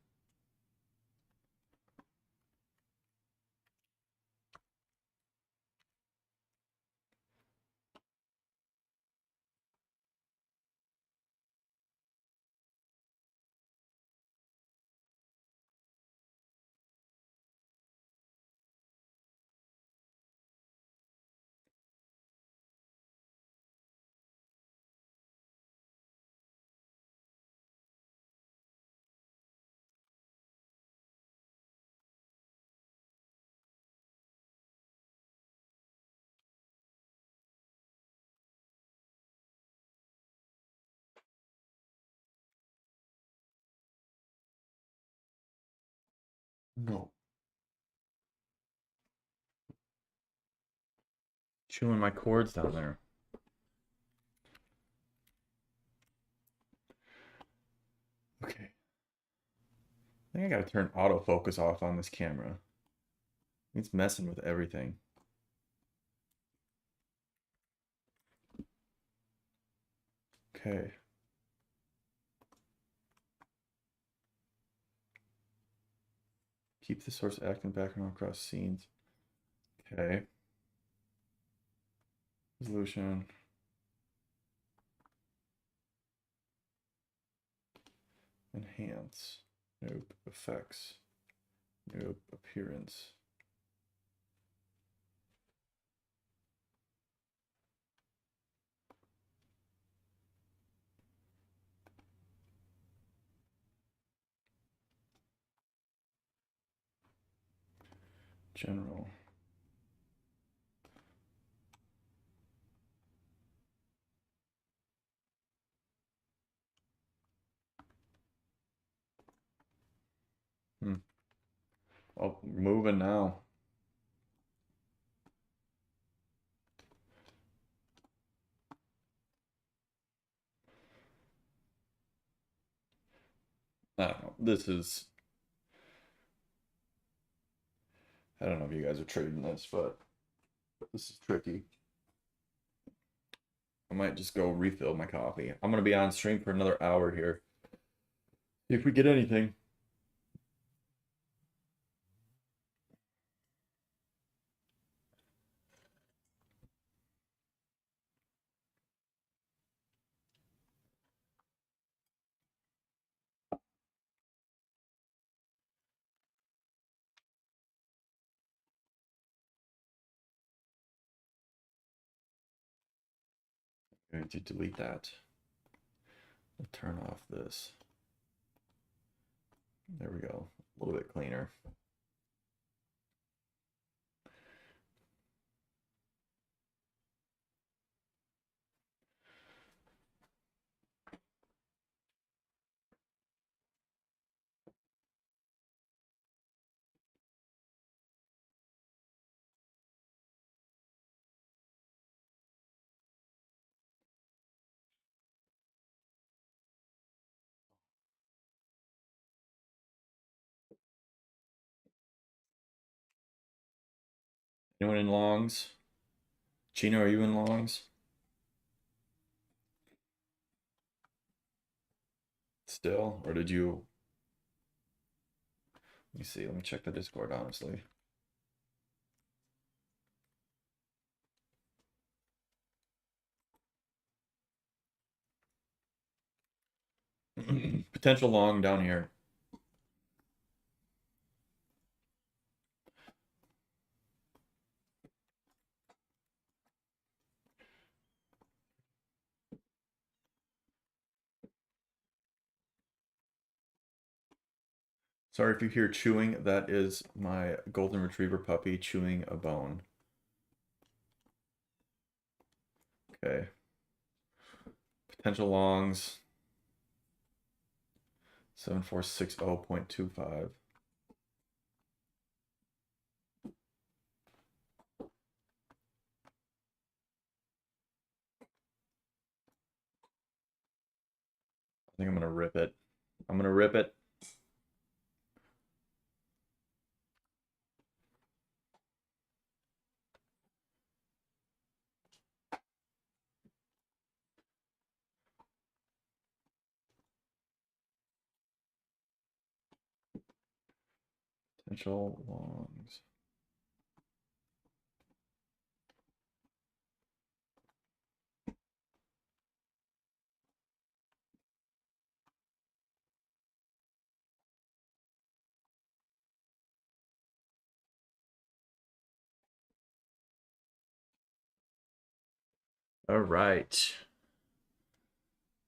No. Chewing my cords down there. Okay. I think I gotta turn autofocus off on this camera. It's messing with everything. Okay. Keep the source acting background across scenes. Okay. Resolution. Enhance. Nope. Effects. Nope. Appearance. General. Oh, moving now. I don't know. I don't know if you guys are trading this, but this is tricky. I might just go refill my coffee. I'm gonna be on stream for another hour here. If we get anything. I'm going to delete that. I'll turn off this. There we go. A little bit cleaner. Anyone in longs? Chino, are you in longs? Still? Or did you... Let me see. Let me check the Discord, honestly. Potential long down here. Sorry if you hear chewing. That is my golden retriever puppy chewing a bone. Okay. Potential longs. 7460.25. I think I'm gonna rip it. I'm gonna rip it. Potential longs. All right.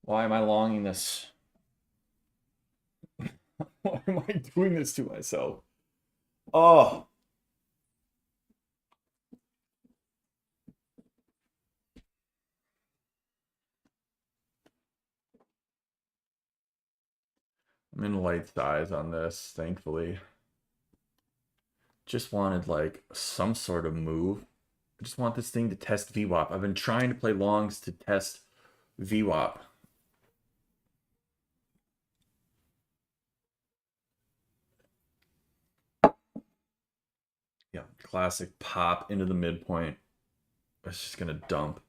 Why am I longing this? Why am I doing this to myself? Oh. I'm in light size on this, thankfully. Just wanted like some sort of move. I just want this thing to test VWAP. I've been trying to play longs to test VWAP. Yeah, classic pop into the midpoint. It's just gonna dump.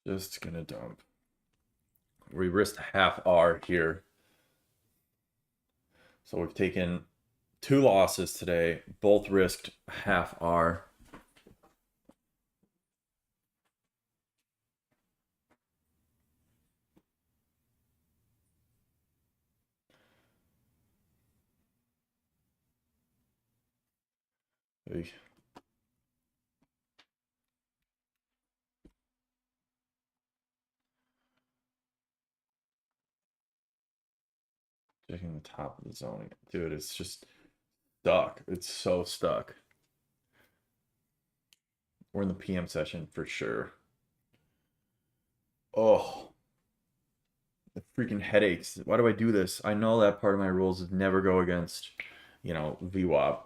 Just gonna dump. We risked half R here. So we've taken 2 losses today, both risked half R. Checking the top of the zone. Dude, it's just stuck. It's so stuck. We're in the PM session for sure. Oh, the freaking headaches. Why do I do this? I know that part of my rules is never go against, VWAP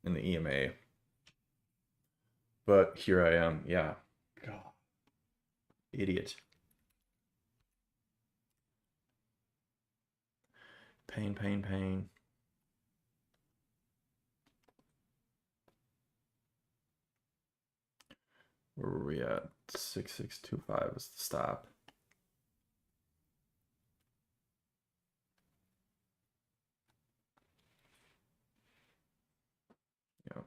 in the EMA. But here I am. Yeah. God. Idiot. Pain, pain, pain. Where were we at? 6625 is the stop. Yep.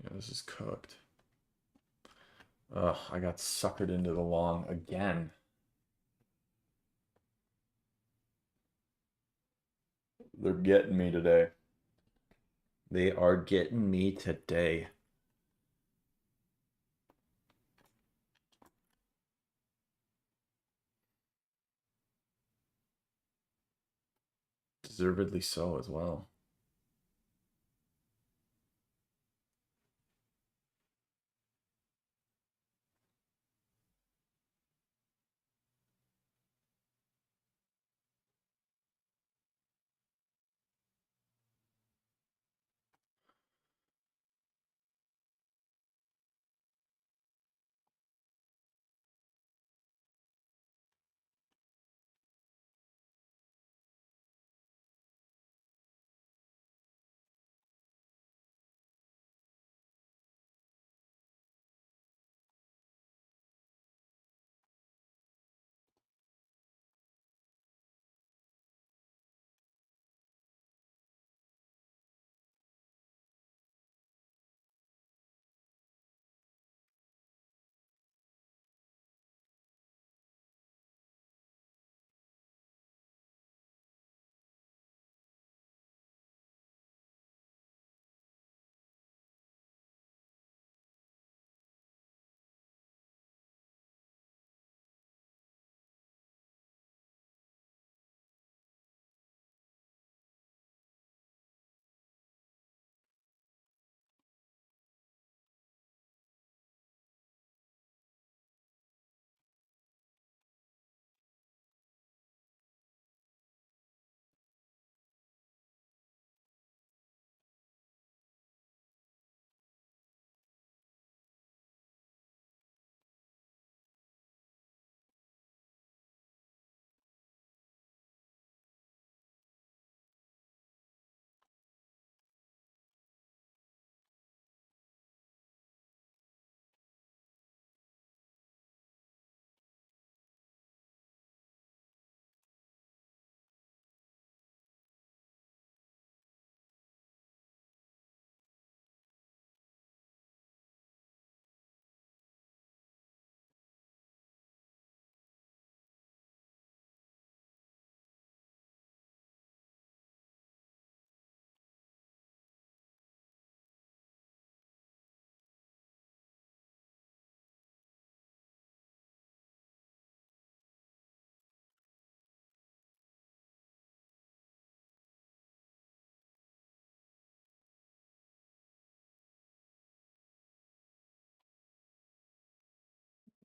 Yeah, this is cooked. Ugh, I got suckered into the long again. They're getting me today. They are getting me today. Deservedly so as well.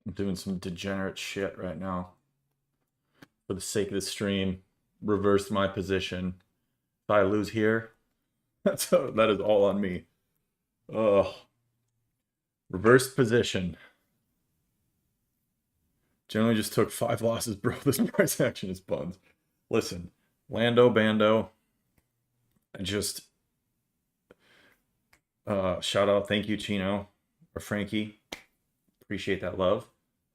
I'm doing some degenerate shit right now. For the sake of the stream, reversed my position. If I lose here, that is all on me. Ugh. Reversed position. Generally just took 5 losses, bro. This price action is buns. Listen, Lando Bando. I just shout out, thank you, Chino or Frankie. Appreciate that love.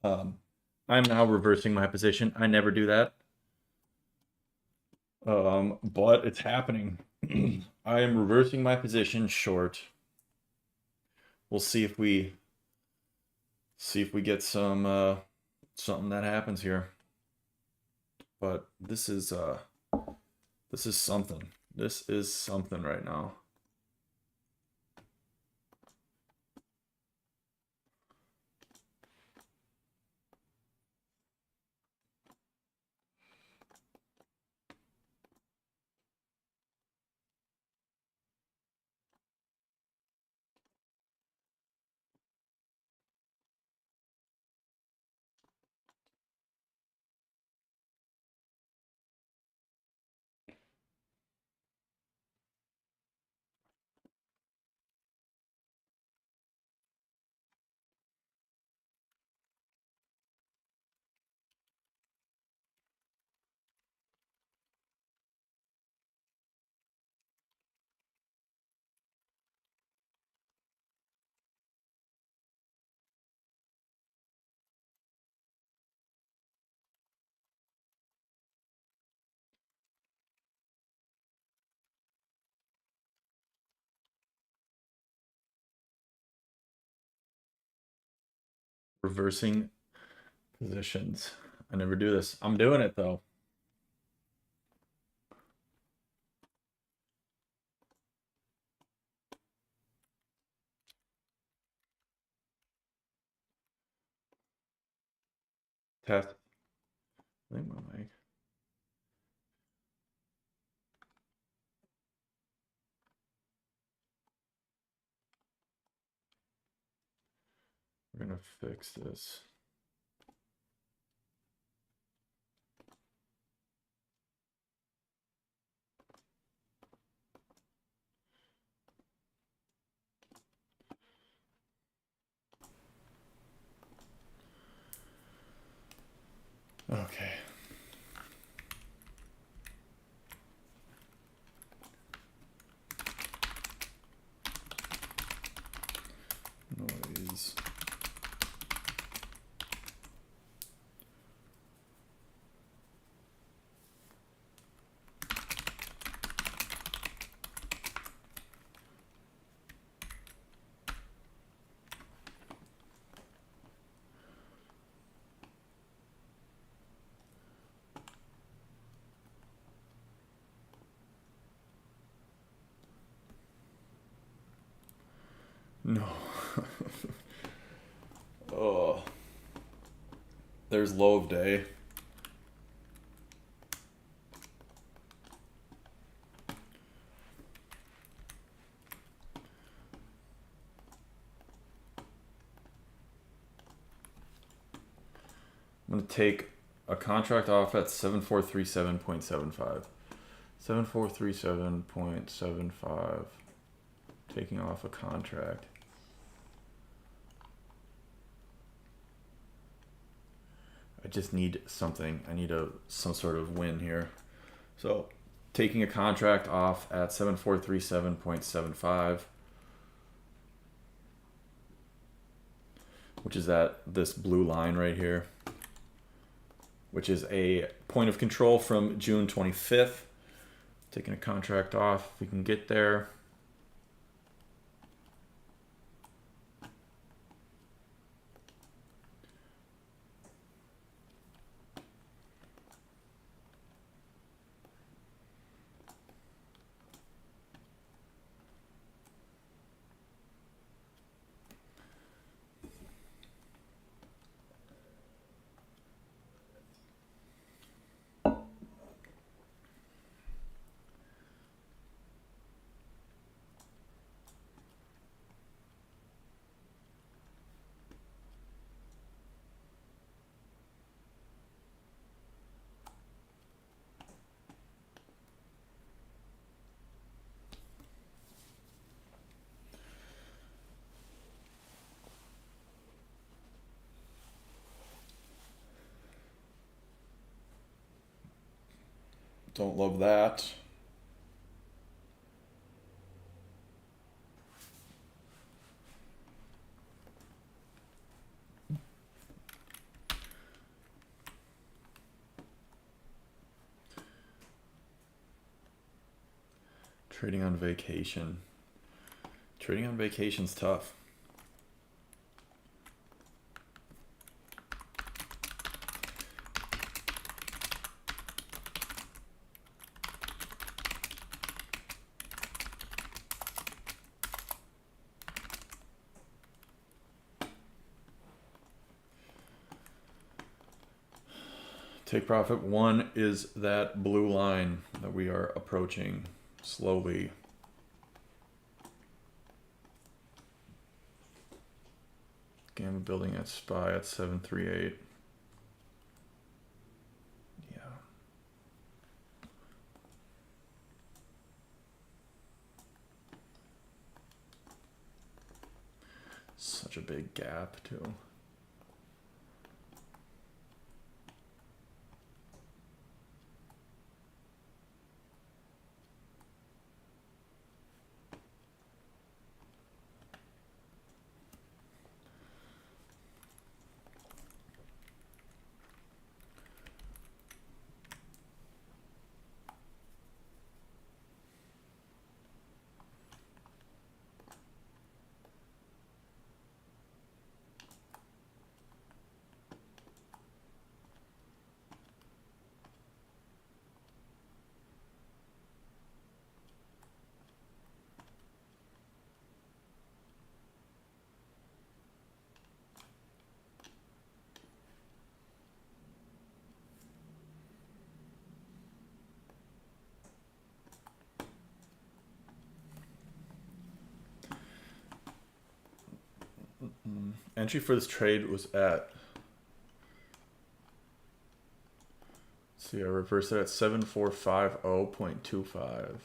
I'm now reversing my position. I never do that. But it's happening. I am reversing my position short. We'll see if we get some something that happens here. But this is something. This is something right now. Reversing positions. I never do this. I'm doing it though. Test. I think my mic. We're gonna fix this. Okay. Noise. No. Oh. There's low of day. I'm gonna take a contract off at 7437.75. 7437.75. Taking off a contract. I just need something. I need some sort of win here. So taking a contract off at 7437.75, which is at this blue line right here, which is a point of control from June 25th. Taking a contract off, if we can get there. Don't love that. Trading on vacation. Trading on vacation's tough. Take profit 1 is that blue line that we are approaching slowly. Gamma building at SPY at 738. Yeah. Such a big gap too. Entry for this trade was at, let's see, I reversed it at 7450.25.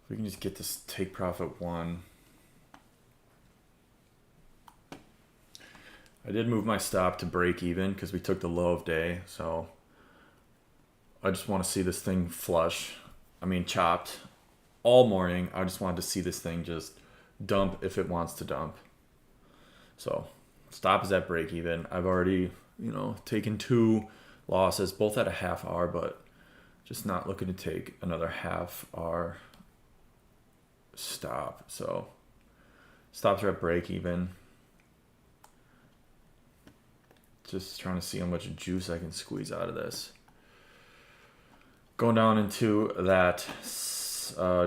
If we can just get this take profit 1. I did move my stop to break even because we took the low of day, so I just want to see this thing flush. I mean, chopped all morning. I just wanted to see this thing just dump if it wants to dump. So stop is at break even. I've already, taken 2 losses, both at a half hour, but just not looking to take another half hour stop. So stops are at break even. Just trying to see how much juice I can squeeze out of this. Going down into that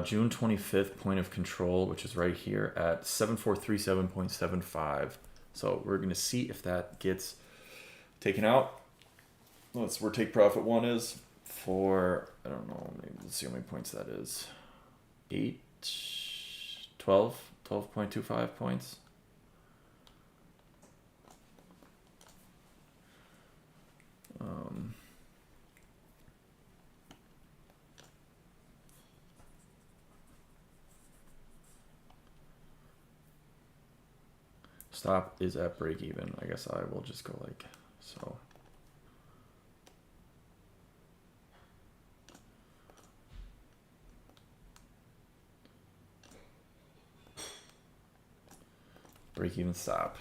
June 25th point of control, which is right here at 7437.75. So we're going to see if that gets taken out. That's where take profit 1 is for, I don't know, maybe let's see how many points that is. 12.25 points. Stop is at break even. I guess I will just go like so. Break even stop.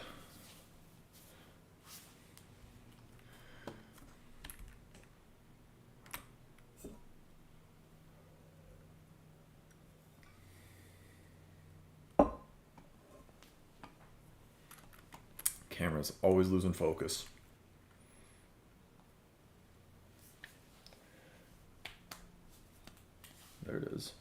Camera's always losing focus. There it is.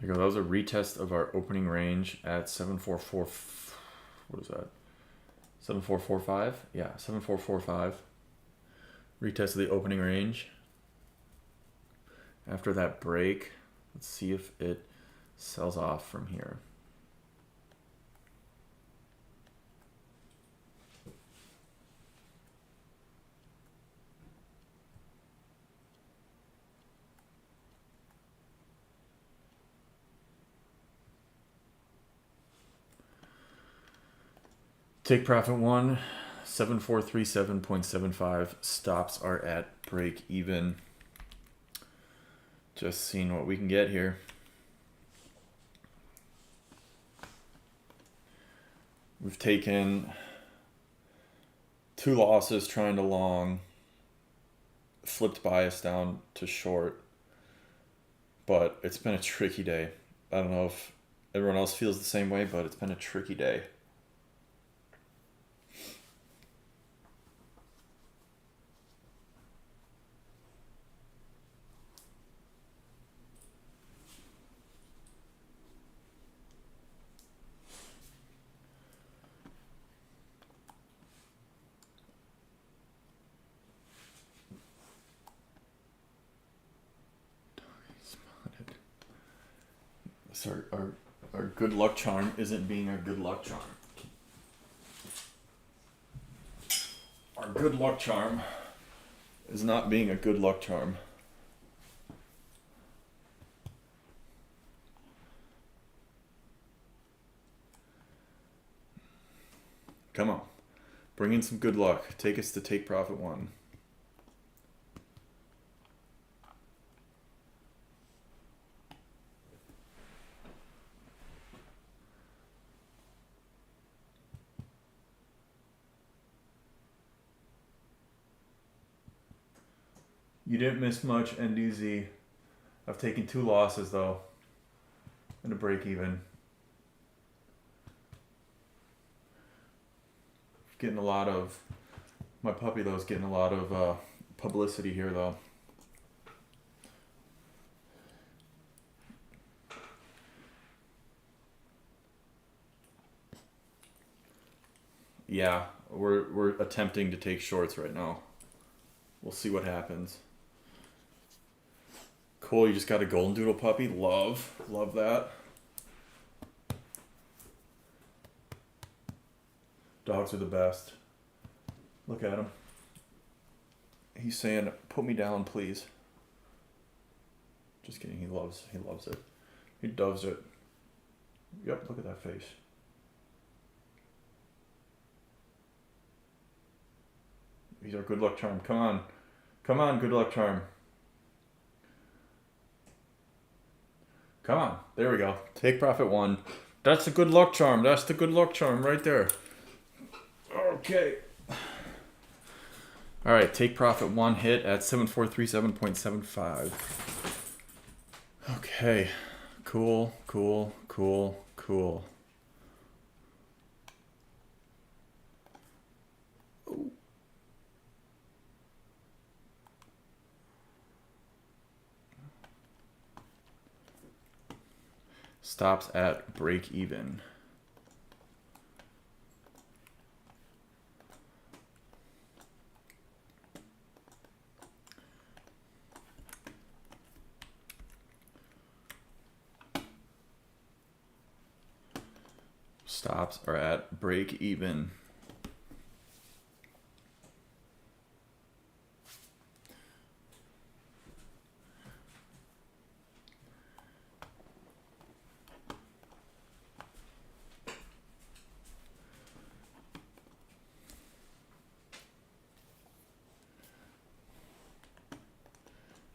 There you go. That was a retest of our opening range at 744. What is that? 7445? Yeah, 7445. Retest of the opening range. After that break, let's see if it sells off from here. Take profit 1, 7437.75. Stops are at break even. Just seeing what we can get here. We've taken 2 losses trying to long, flipped bias down to short, but it's been a tricky day. I don't know if everyone else feels the same way, but it's been a tricky day. So our good luck charm isn't being our good luck charm. Our good luck charm is not being a good luck charm. Come on. Bring in some good luck. Take us to take profit 1. You didn't miss much, NDZ. I've taken 2 losses though, and a break even. Getting a lot of, my puppy though is getting a lot of publicity here though. Yeah, we're attempting to take shorts right now. We'll see what happens. Cool, you just got a golden doodle puppy. Love that. Dogs are the best. Look at him. He's saying, "Put me down, please." Just kidding. He loves it. He doves it. Yep, look at that face. He's our good luck charm. Come on. Come on, good luck charm. Come on. There we go. Take profit 1. That's the good luck charm. That's the good luck charm right there. Okay. All right. Take profit 1 hit at 7437.75. Okay. Cool. Ooh. Stops at break even. Stops are at break even.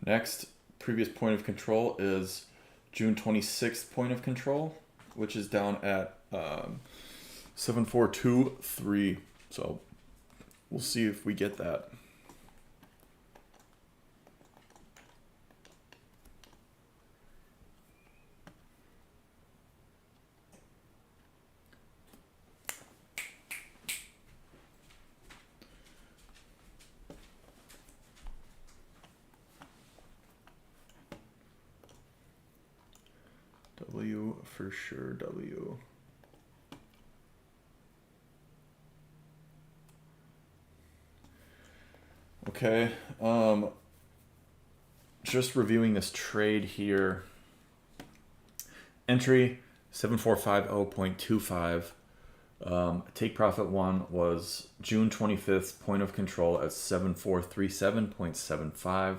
Next, previous point of control is June 26th point of control, which is down at 7423. So we'll see if we get that. for sure W. Okay. Just reviewing this trade here. Entry 7450.25. Take profit one was June 25th, point of control at 7437.75.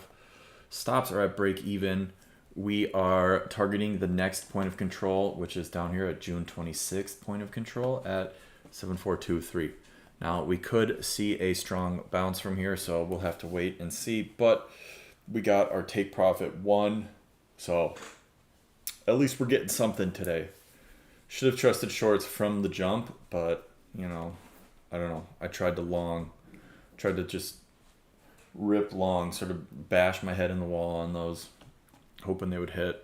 Stops are at break even. We are targeting the next point of control, which is down here at June 26th, point of control at 7423. Now, we could see a strong bounce from here, so we'll have to wait and see. But we got our take profit one, so at least we're getting something today. Should have trusted shorts from the jump, but, you know, I don't know. I tried to just rip long, sort of bash my head in the wall on those, hoping they would hit.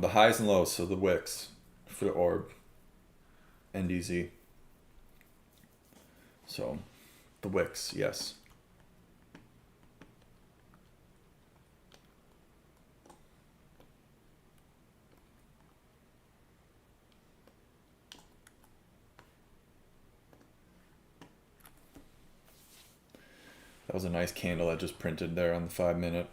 The highs and lows, so the wicks for the orb, NDZ. So, the wicks, yes. That was a nice candle I just printed there on the 5-minute.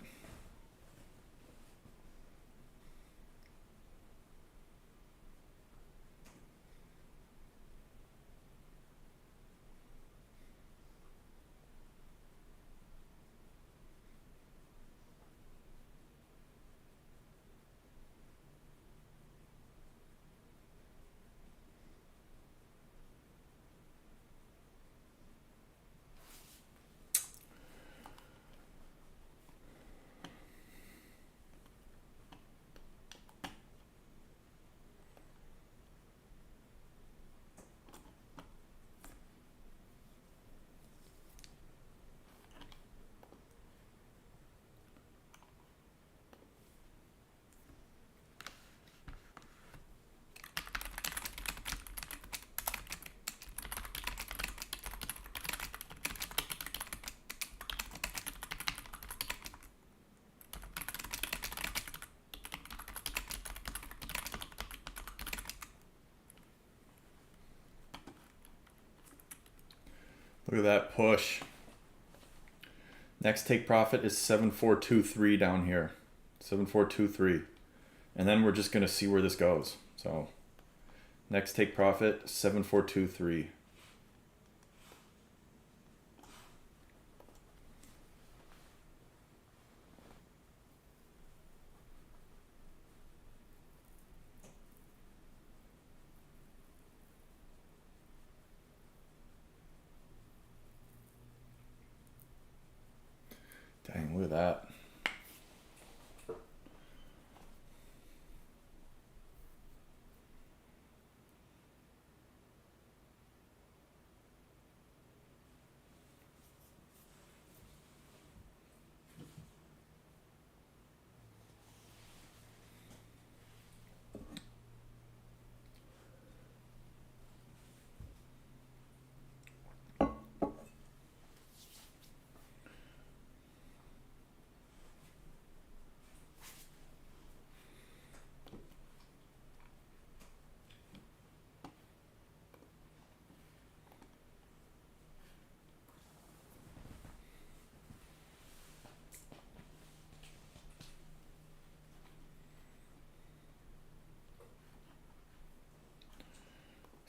Look at that push. Next take profit is 7423 down here. 7423. And then we're just going to see where this goes. So next take profit 7423. Dang, look at that.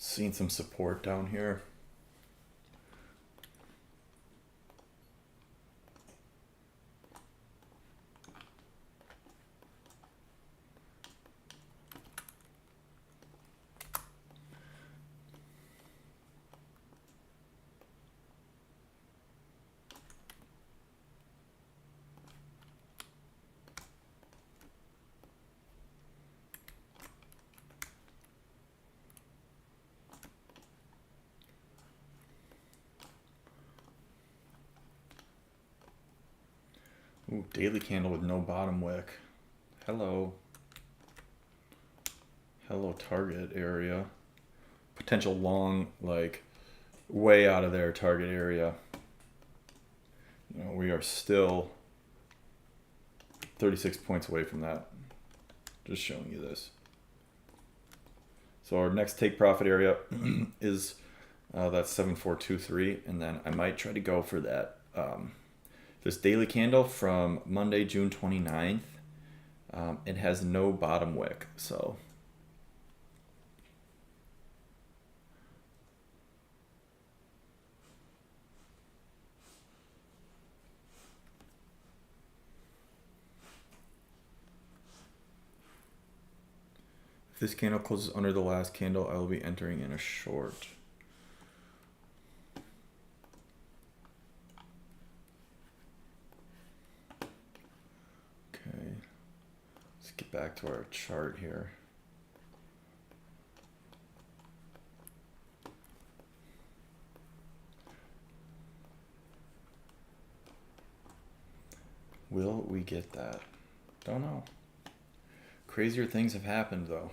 Seeing some support down here. Ooh, daily candle with no bottom wick. Hello. Hello, target area. Potential long, like, way out of their target area. You know, we are still 36 points away from that. Just showing you this. So our next take profit area is that's 7423, and then I might try to go for that this daily candle from Monday, June 29th. It has no bottom wick, so if this candle closes under the last candle, I will be entering in a short. Okay, let's get back to our chart here. Will we get that? Don't know. Crazier things have happened though.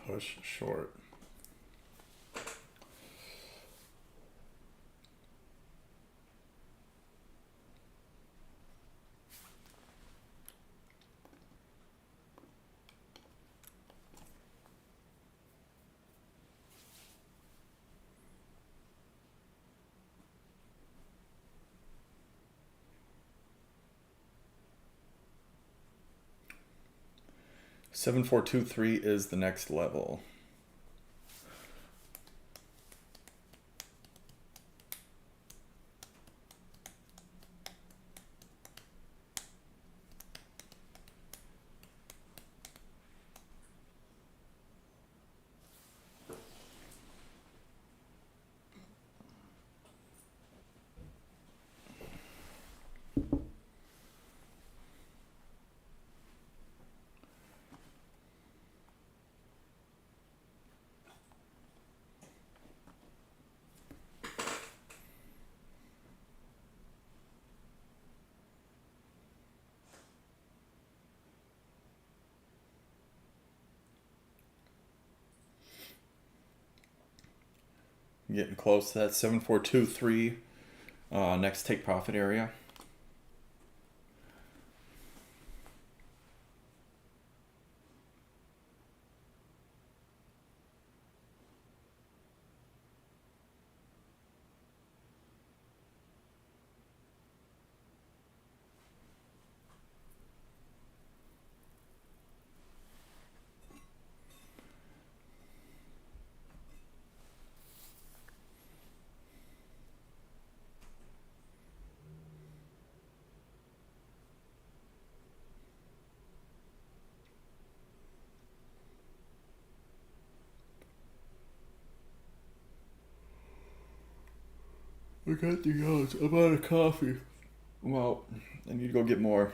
Push short. Seven, 4, 2, 3 is the next level. Getting close to that 7423 next take profit area. I got the odds. I'm out of coffee. Well, I need to go get more.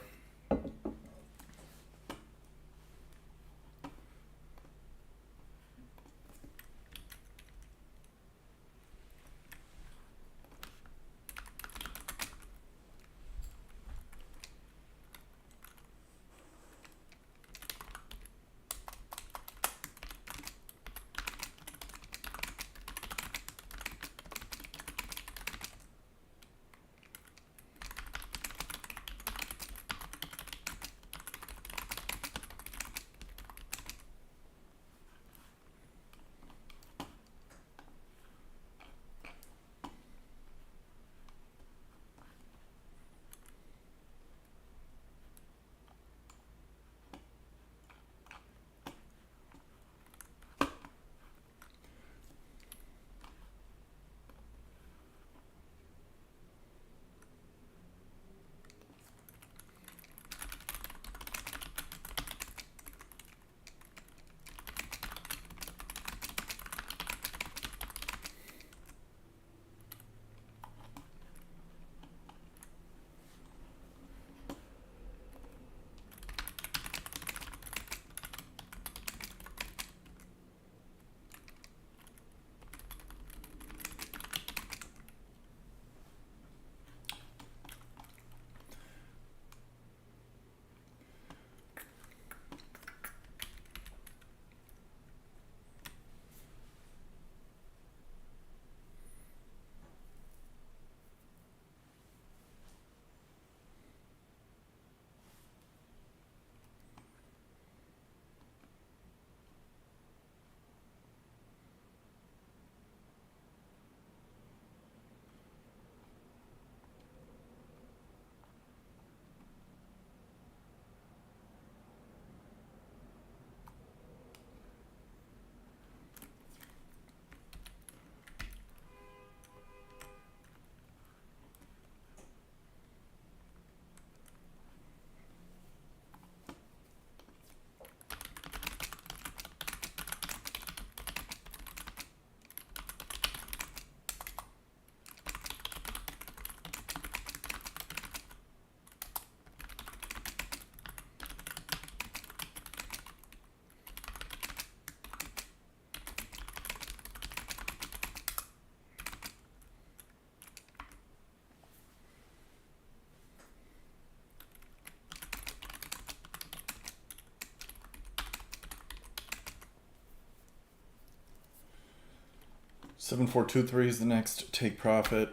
Seven, 4, 2, 3 is the next take profit.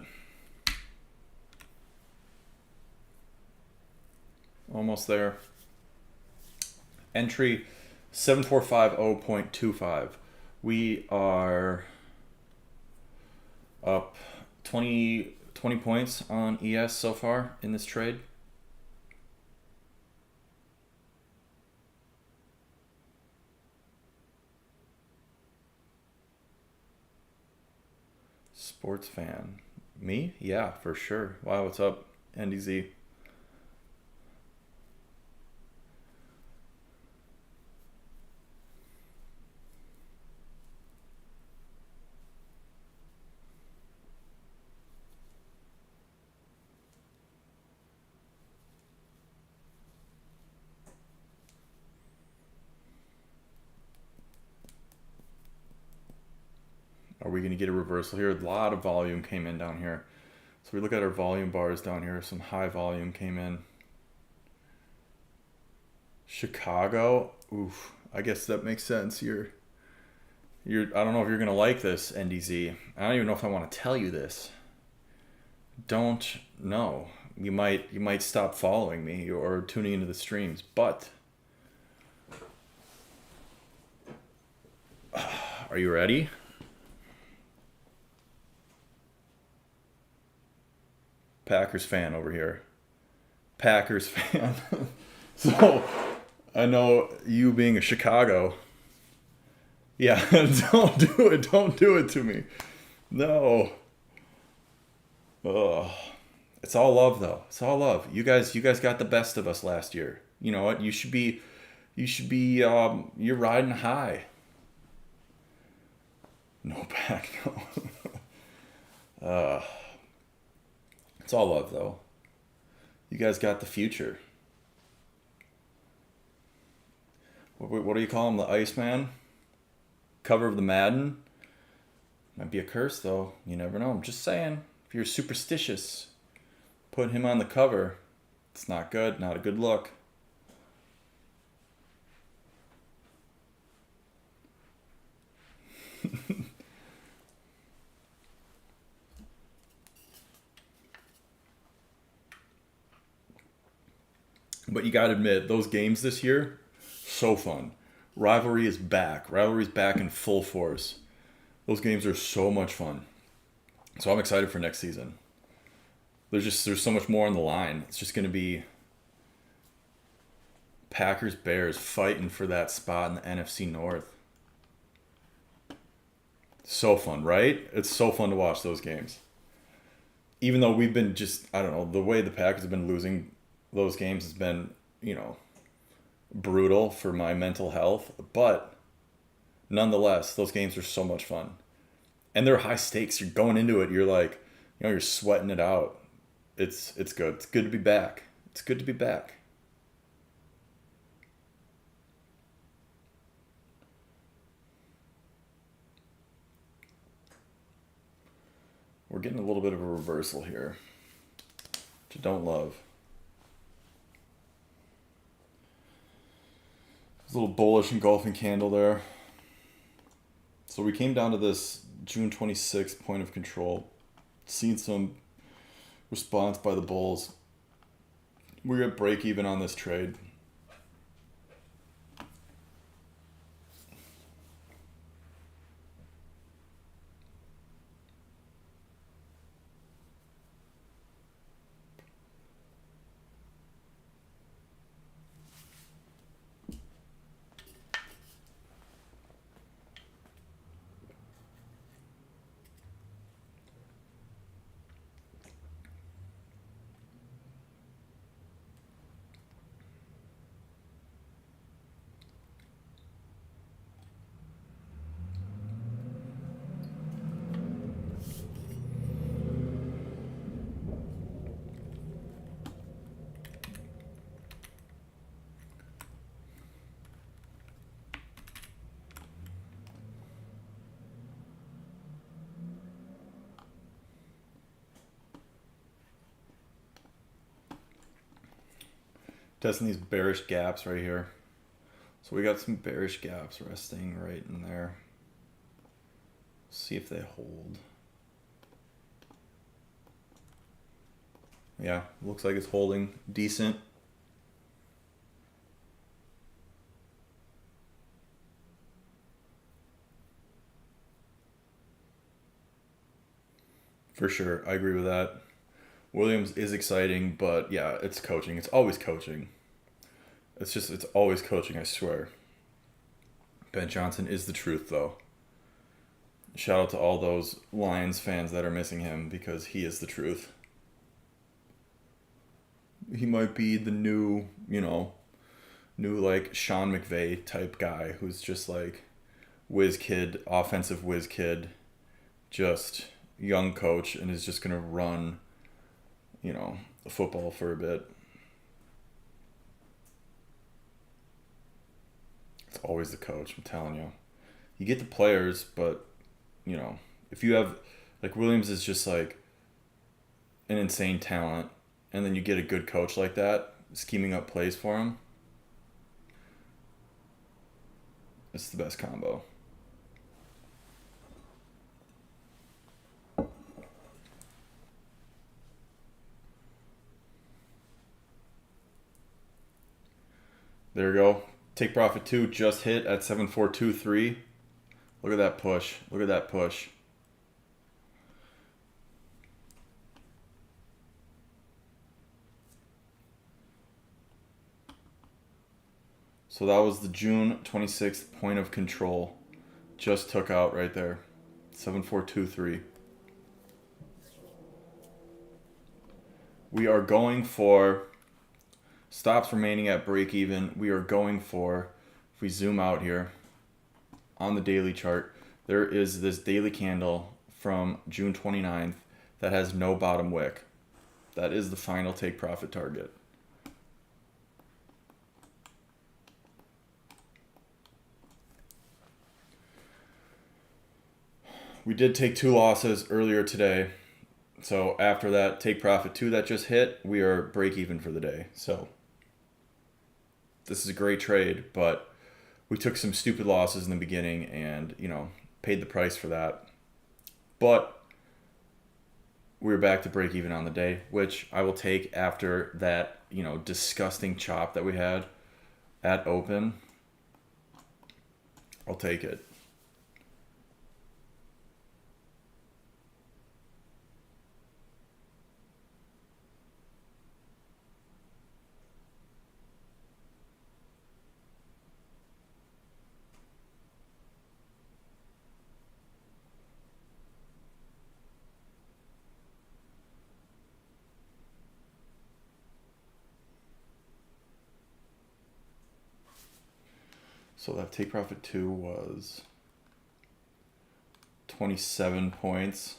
Almost there. Entry 7450.25. We are up 20 points on ES so far in this trade. Sports fan. Me? Yeah, for sure. Wow, what's up, NDZ? Are we going to get a reversal here? A lot of volume came in down here. So we look at our volume bars down here. Some high volume came in. Chicago. Oof. I guess that makes sense. You're. I don't know if you're going to like this, NDZ. I don't even know if I want to tell you this. Don't know. You might stop following me or tuning into the streams, but are you ready? Packers fan over here. Packers fan. So, I know you being a Chicago. Yeah, don't do it. Don't do it to me. No. Ugh. It's all love though. It's all love. You guys got the best of us last year. You know what? You should be you're riding high. No back, no. It's all love, though. You guys got the future. What do you call him? The Iceman? Cover of the Madden? Might be a curse, though. You never know. I'm just saying. If you're superstitious, put him on the cover. It's not good. Not a good look. But you gotta admit, those games this year, so fun. Rivalry is back. Rivalry's back in full force. Those games are so much fun. So I'm excited for next season. There's so much more on the line. It's just gonna be Packers Bears fighting for that spot in the NFC North. So fun, right? It's so fun to watch those games. Even though we've been just, I don't know, the way the Packers have been losing those games has been, brutal for my mental health. But nonetheless, those games are so much fun. And they're high stakes. You're going into it, you're like, you're sweating it out. It's good. It's good to be back. It's good to be back. We're getting a little bit of a reversal here, which I don't love. There's a little bullish engulfing candle there. So we came down to this June 26th point of control. Seen some response by the bulls. We're at break even on this trade. Testing these bearish gaps right here. So we got some bearish gaps resting right in there. See if they hold. Yeah, looks like it's holding decent. For sure, I agree with that. Williams is exciting, but yeah, it's coaching. It's always coaching. It's always coaching, I swear. Ben Johnson is the truth, though. Shout out to all those Lions fans that are missing him because he is the truth. He might be the new like Sean McVay type guy who's just like whiz kid, offensive whiz kid, just young coach and is just going to run, the football for a bit. It's always the coach, I'm telling you. You get the players, but, if you have, like Williams is just like an insane talent, and then you get a good coach like that, scheming up plays for him, it's the best combo. There we go. Take profit 2 just hit at 7423. Look at that push. Look at that push. So that was the June 26th point of control. Just took out right there. 7423. We are going for stops remaining at break even. We are going for, if we zoom out here on the daily chart, there is this daily candle from June 29th that has no bottom wick. that is the final take profit target. We did take 2 losses earlier today. So after that take profit 2 that just hit, we are break even for the day. So this is a great trade, but we took some stupid losses in the beginning and, paid the price for that. But we're back to break even on the day, which I will take after that, disgusting chop that we had at open. I'll take it. So that take profit 2 was 27 points.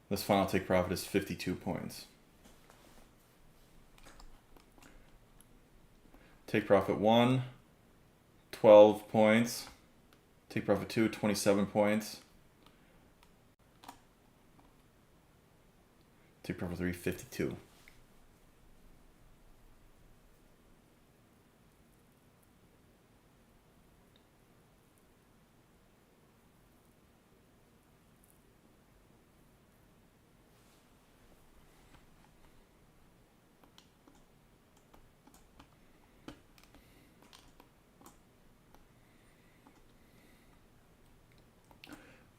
This final take profit is 52 points. Take profit 1, 12 points. Take profit 2, 27 points. Take profit 3, 52.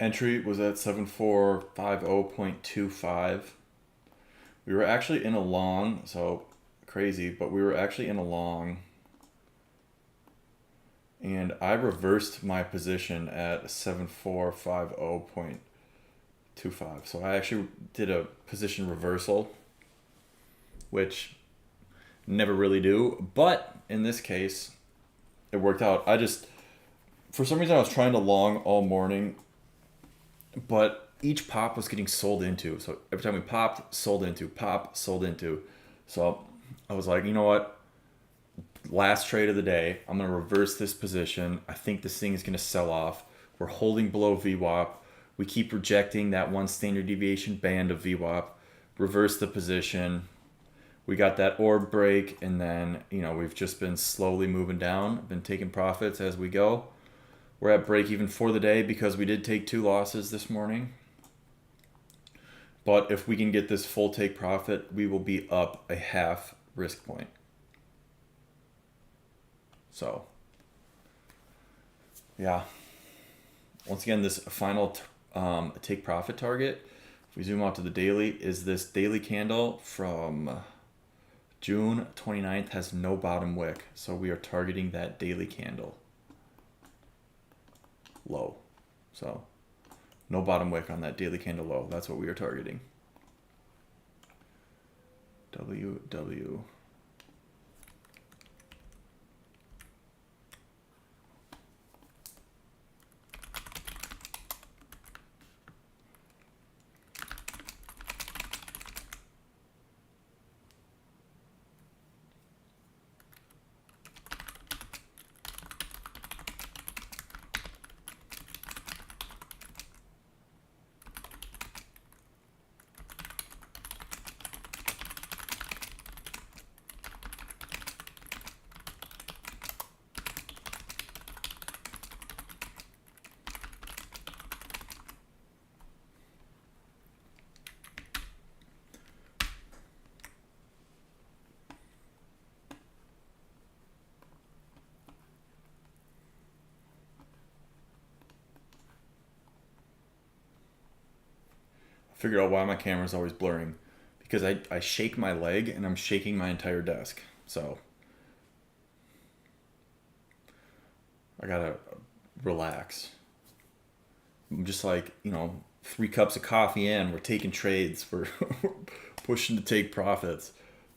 Entry was at 7450.25. We were actually in a long, so crazy, but we were actually in a long. And I reversed my position at 7450.25. So I actually did a position reversal, which never really do. But in this case, it worked out. For some reason, I was trying to long all morning, but each pop was getting sold into. So every time we popped, sold into, pop, sold into. So I was like, you know what? Last trade of the day, I'm going to reverse this position. I think this thing is going to sell off. We're holding below VWAP. We keep rejecting that 1 standard deviation band of VWAP. Reverse the position. We got that orb break, and then, we've just been slowly moving down. Been taking profits as we go. We're at break even for the day because we did take 2 losses this morning. But if we can get this full take profit, we will be up a half risk point. So, yeah. Once again, this final take profit target, if we zoom out to the daily, is this daily candle from June 29th has no bottom wick. So we are targeting that daily candle low. So no bottom wick on that daily candle low. That's what we are targeting. WW. Figured out why my camera is always blurring, because I shake my leg and I'm shaking my entire desk. So I gotta relax. I'm just like, 3 cups of coffee in, we're taking trades, we're pushing to take profits.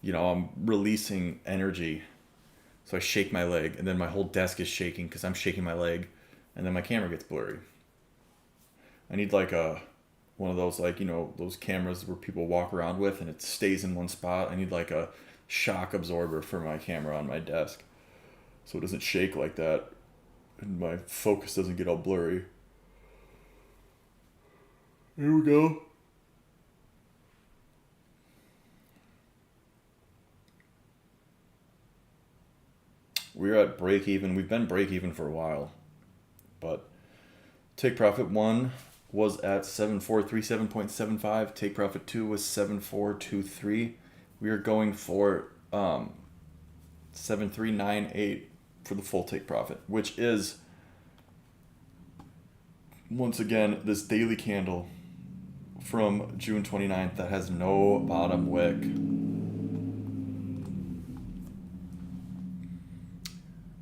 I'm releasing energy. So I shake my leg, and then my whole desk is shaking because I'm shaking my leg, and then my camera gets blurry. I need like a one of those, like, those cameras where people walk around with and it stays in one spot. I need like a shock absorber for my camera on my desk so it doesn't shake like that and my focus doesn't get all blurry. Here we go. We're at break even. We've been break even for a while, but take profit 1 was at 7437.75. Take profit 2 was 7423. We are going for 7398 for the full take profit, which is once again this daily candle from June 29th that has no bottom wick.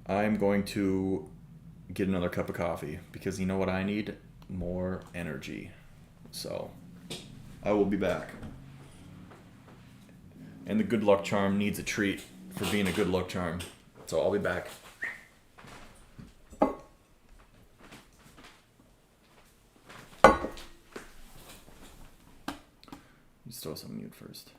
I'm going to get another cup of coffee because you know what I need? More energy. So I will be back. And the good luck charm needs a treat for being a good luck charm. So I'll be back. Let's throw some mute first.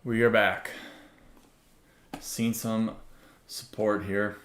We are back. Seen some support here.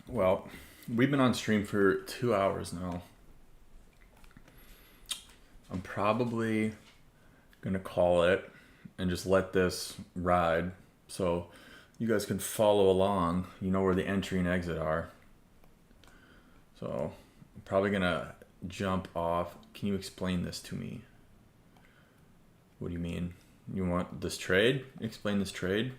Well, we've been on stream for 2 hours now. I'm probably gonna call it and just let this ride so you guys can follow along. You know where the entry and exit are. So I'm probably gonna jump off. Can you explain this to me? What do you mean? You want this trade? Explain this trade?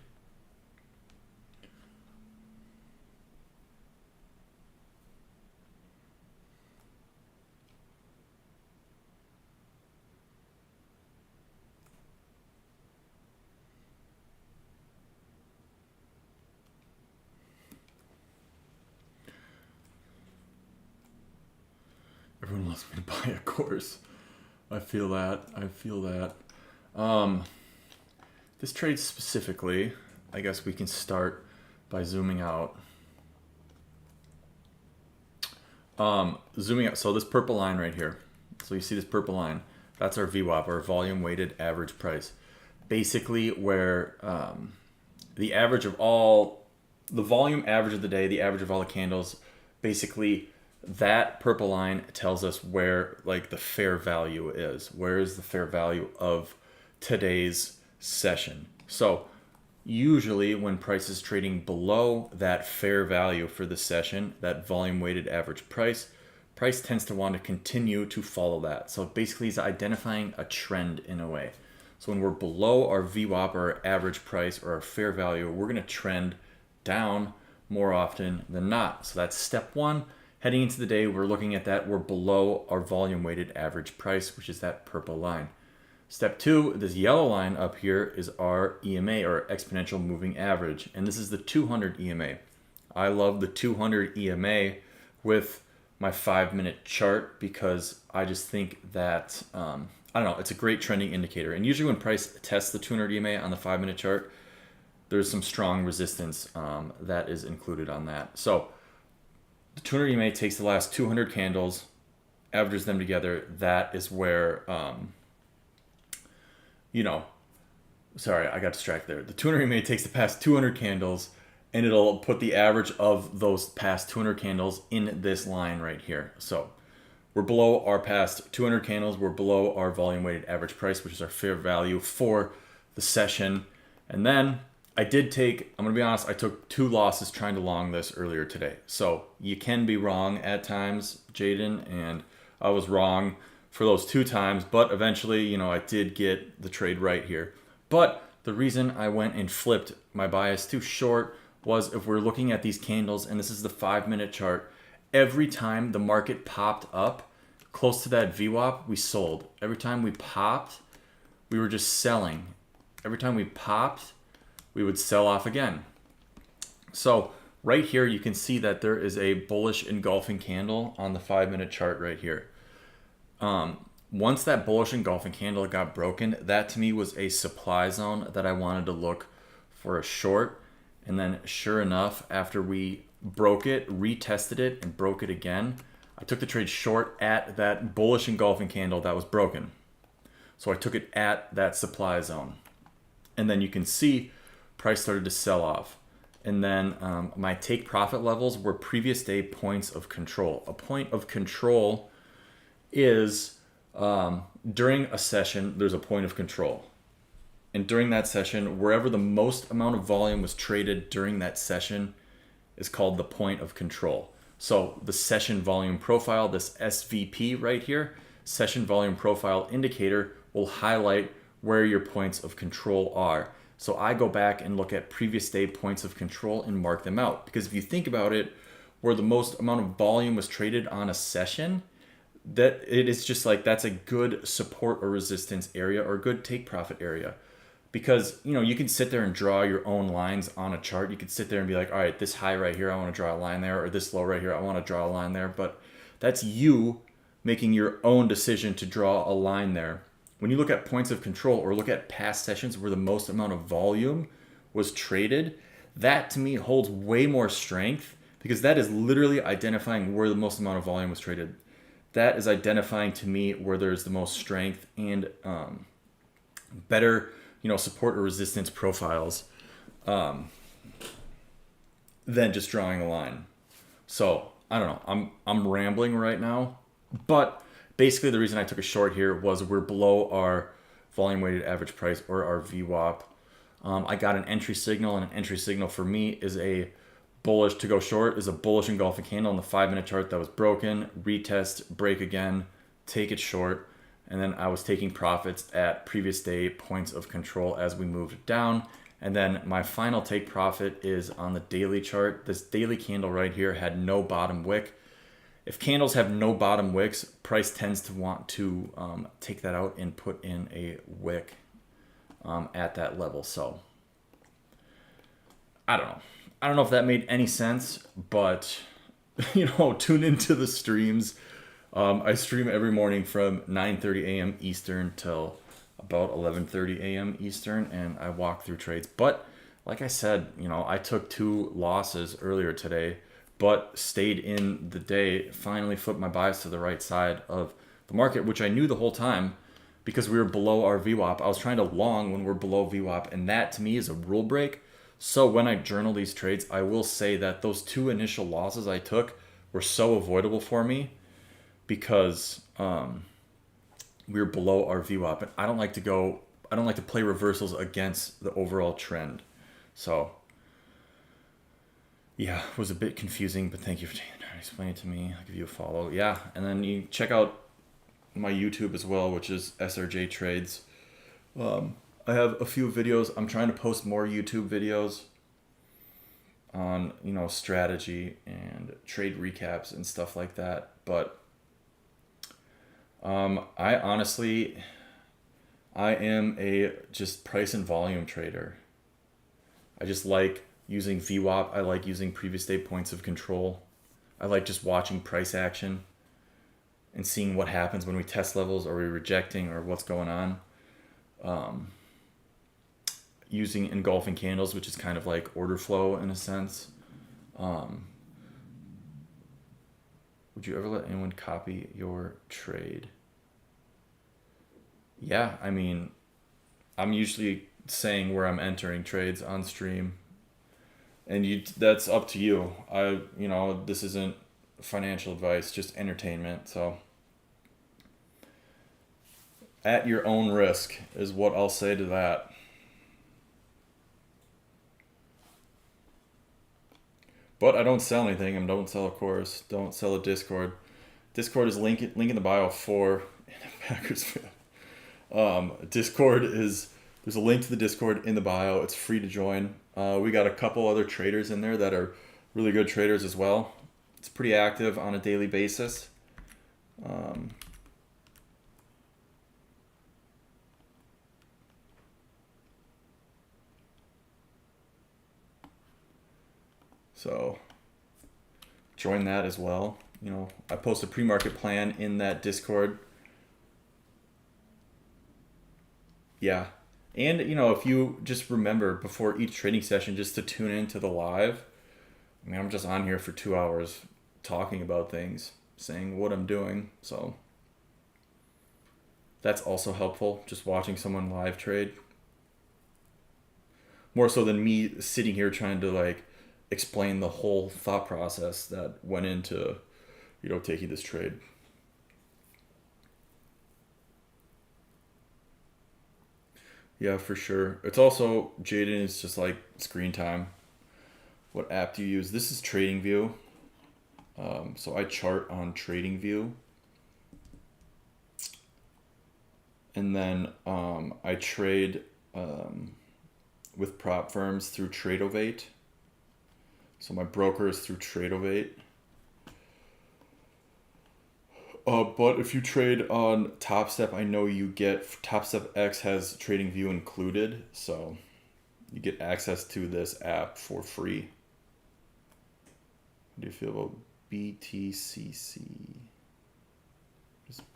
Everyone wants me to buy a course. I feel that. This trade specifically, I guess we can start by zooming out. Zooming out. So this purple line right here. So you see this purple line. That's our VWAP, our volume weighted average price. Basically where the average of all, the volume average of the day, the average of all the candles, basically that purple line tells us where like the fair value is. Where is the fair value of today's session? So usually when price is trading below that fair value for the session, that volume weighted average price tends to want to continue to follow that. So basically it's identifying a trend in a way. So when we're below our VWAP or our average price or our fair value, we're going to trend down more often than not. So that's step one. Heading into the day, we're looking at that. We're below our volume weighted average price, which is that purple line. Step two, this yellow line up here is our EMA or exponential moving average. And this is the 200 EMA. I love the 200 EMA with my 5-minute chart because I just think that, I don't know, it's a great trending indicator. And usually when price tests the 200 EMA on the 5-minute chart, there's some strong resistance that is included on that. So the 200 EMA takes the last 200 candles, averages them together. That is where, sorry, I got distracted there. The 200 EMA takes the past 200 candles, and it'll put the average of those past 200 candles in this line right here. So we're below our past 200 candles. We're below our volume weighted average price, which is our fair value for the session. And then I'm going to be honest, I took 2 losses trying to long this earlier today. So you can be wrong at times, Jaden, and I was wrong for those 2 times, but eventually, I did get the trade right here. But the reason I went and flipped my bias too short was if we're looking at these candles, and this is the 5-minute chart, every time the market popped up close to that VWAP, we sold. Every time we popped, we were just selling. Every time we popped, we would sell off again. So right here, you can see that there is a bullish engulfing candle on the 5-minute chart right here. Once that bullish engulfing candle got broken, that to me was a supply zone that I wanted to look for a short. And then sure enough, after we broke it, retested it, and broke it again, I took the trade short at that bullish engulfing candle that was broken. So I took it at that supply zone. And then you can see price started to sell off. And then my take profit levels were previous day points of control. A point of control is during a session, there's a point of control. And during that session, wherever the most amount of volume was traded during that session is called the point of control. So the session volume profile, this SVP right here, session volume profile indicator, will highlight where your points of control are. So I go back and look at previous day points of control and mark them out. Because if you think about it, where the most amount of volume was traded on a session, that it is just like that's a good support or resistance area or a good take profit area. Because you can sit there and draw your own lines on a chart. You could sit there and be like, all right, this high right here, I want to draw a line there, or this low right here, I want to draw a line there. But that's you making your own decision to draw a line there. When you look at points of control or look at past sessions where the most amount of volume was traded, that to me holds way more strength, because that is literally identifying where the most amount of volume was traded. That is identifying to me where there's the most strength and better, support or resistance profiles than just drawing a line. So I don't know. I'm rambling right now, but basically the reason I took a short here was we're below our volume weighted average price, or our VWAP. I got an entry signal, and an entry signal for me is a bullish to go short, is a bullish engulfing candle on the 5-minute chart that was broken, retest, break again, take it short. And then I was taking profits at previous day points of control as we moved down. And then my final take profit is on the daily chart. This daily candle right here had no bottom wick. If candles have no bottom wicks, price tends to want to take that out and put in a wick at that level. So I don't know. I don't know if that made any sense, but tune into the streams. I stream every morning from 9:30 a.m. Eastern till about 11:30 a.m. Eastern, and I walk through trades. But like I said, I took 2 losses earlier today, but stayed in the day, finally flipped my bias to the right side of the market, which I knew the whole time because we were below our VWAP. I was trying to long when we're below VWAP, and that to me is a rule break. So when I journal these trades, I will say that those 2 initial losses I took were so avoidable for me because we were below our VWAP. And I don't like to play reversals against the overall trend. So yeah, it was a bit confusing, but thank you for taking the time to explain it to me. I'll give you a follow. Yeah, and then you check out my YouTube as well, which is SRJ Trades. I have a few videos. I'm trying to post more YouTube videos on, strategy and trade recaps and stuff like that. But I honestly, I am a just price and volume trader. I just like using VWAP. I like using previous day points of control. I like just watching price action and seeing what happens when we test levels. Are we rejecting, or what's going on? Using engulfing candles, which is kind of like order flow in a sense. Would you ever let anyone copy your trade? Yeah, I mean, I'm usually saying where I'm entering trades on stream, and that's up to you. This isn't financial advice, just entertainment. So at your own risk is what I'll say to that. But I don't sell anything. I don't sell a course. Don't sell a Discord. Discord is link in the bio for Packers fan. Discord is, there's a link to the Discord in the bio. It's free to join. We got a couple other traders in there that are really good traders as well. It's pretty active on a daily basis. So join that as well. I post a pre-market plan in that Discord. Yeah. And, if you just remember before each trading session just to tune into the live. I mean, I'm just on here for 2 hours talking about things, saying what I'm doing. So that's also helpful, just watching someone live trade. More so than me sitting here trying to explain the whole thought process that went into, taking this trade. Yeah, for sure. It's also, Jaden, it's just like screen time. What app do you use? This is TradingView. So I chart on TradingView. And then I trade with prop firms through Tradeovate. So my broker is through Tradeovate. But if you trade on TopStep, I know you get TopStep X has TradingView included, so you get access to this app for free. How do you feel about BTCC?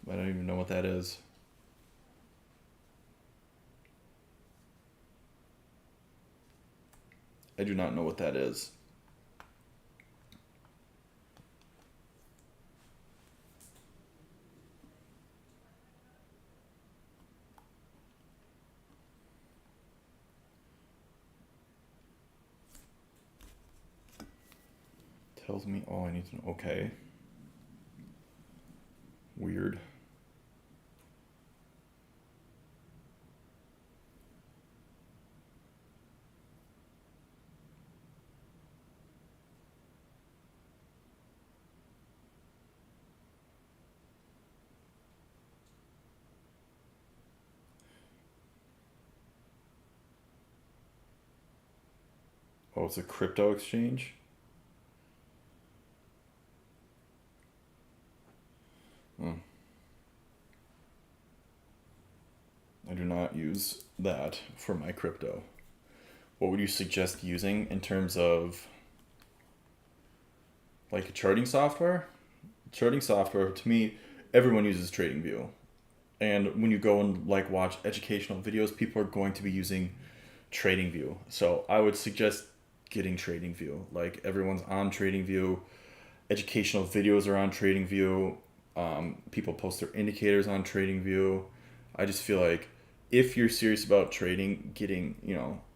I don't even know what that is. I do not know what that is. Tells me all I need to know. Okay. Weird. Oh, it's a crypto exchange? Oh. I do not use that for my crypto. What would you suggest using in terms of like charting software? Charting software, to me, everyone uses TradingView. And when you go and like watch educational videos, people are going to be using TradingView. So I would suggest getting TradingView. Like everyone's on TradingView. Educational videos are on TradingView. People post their indicators on TradingView. I just feel like if you're serious about trading, getting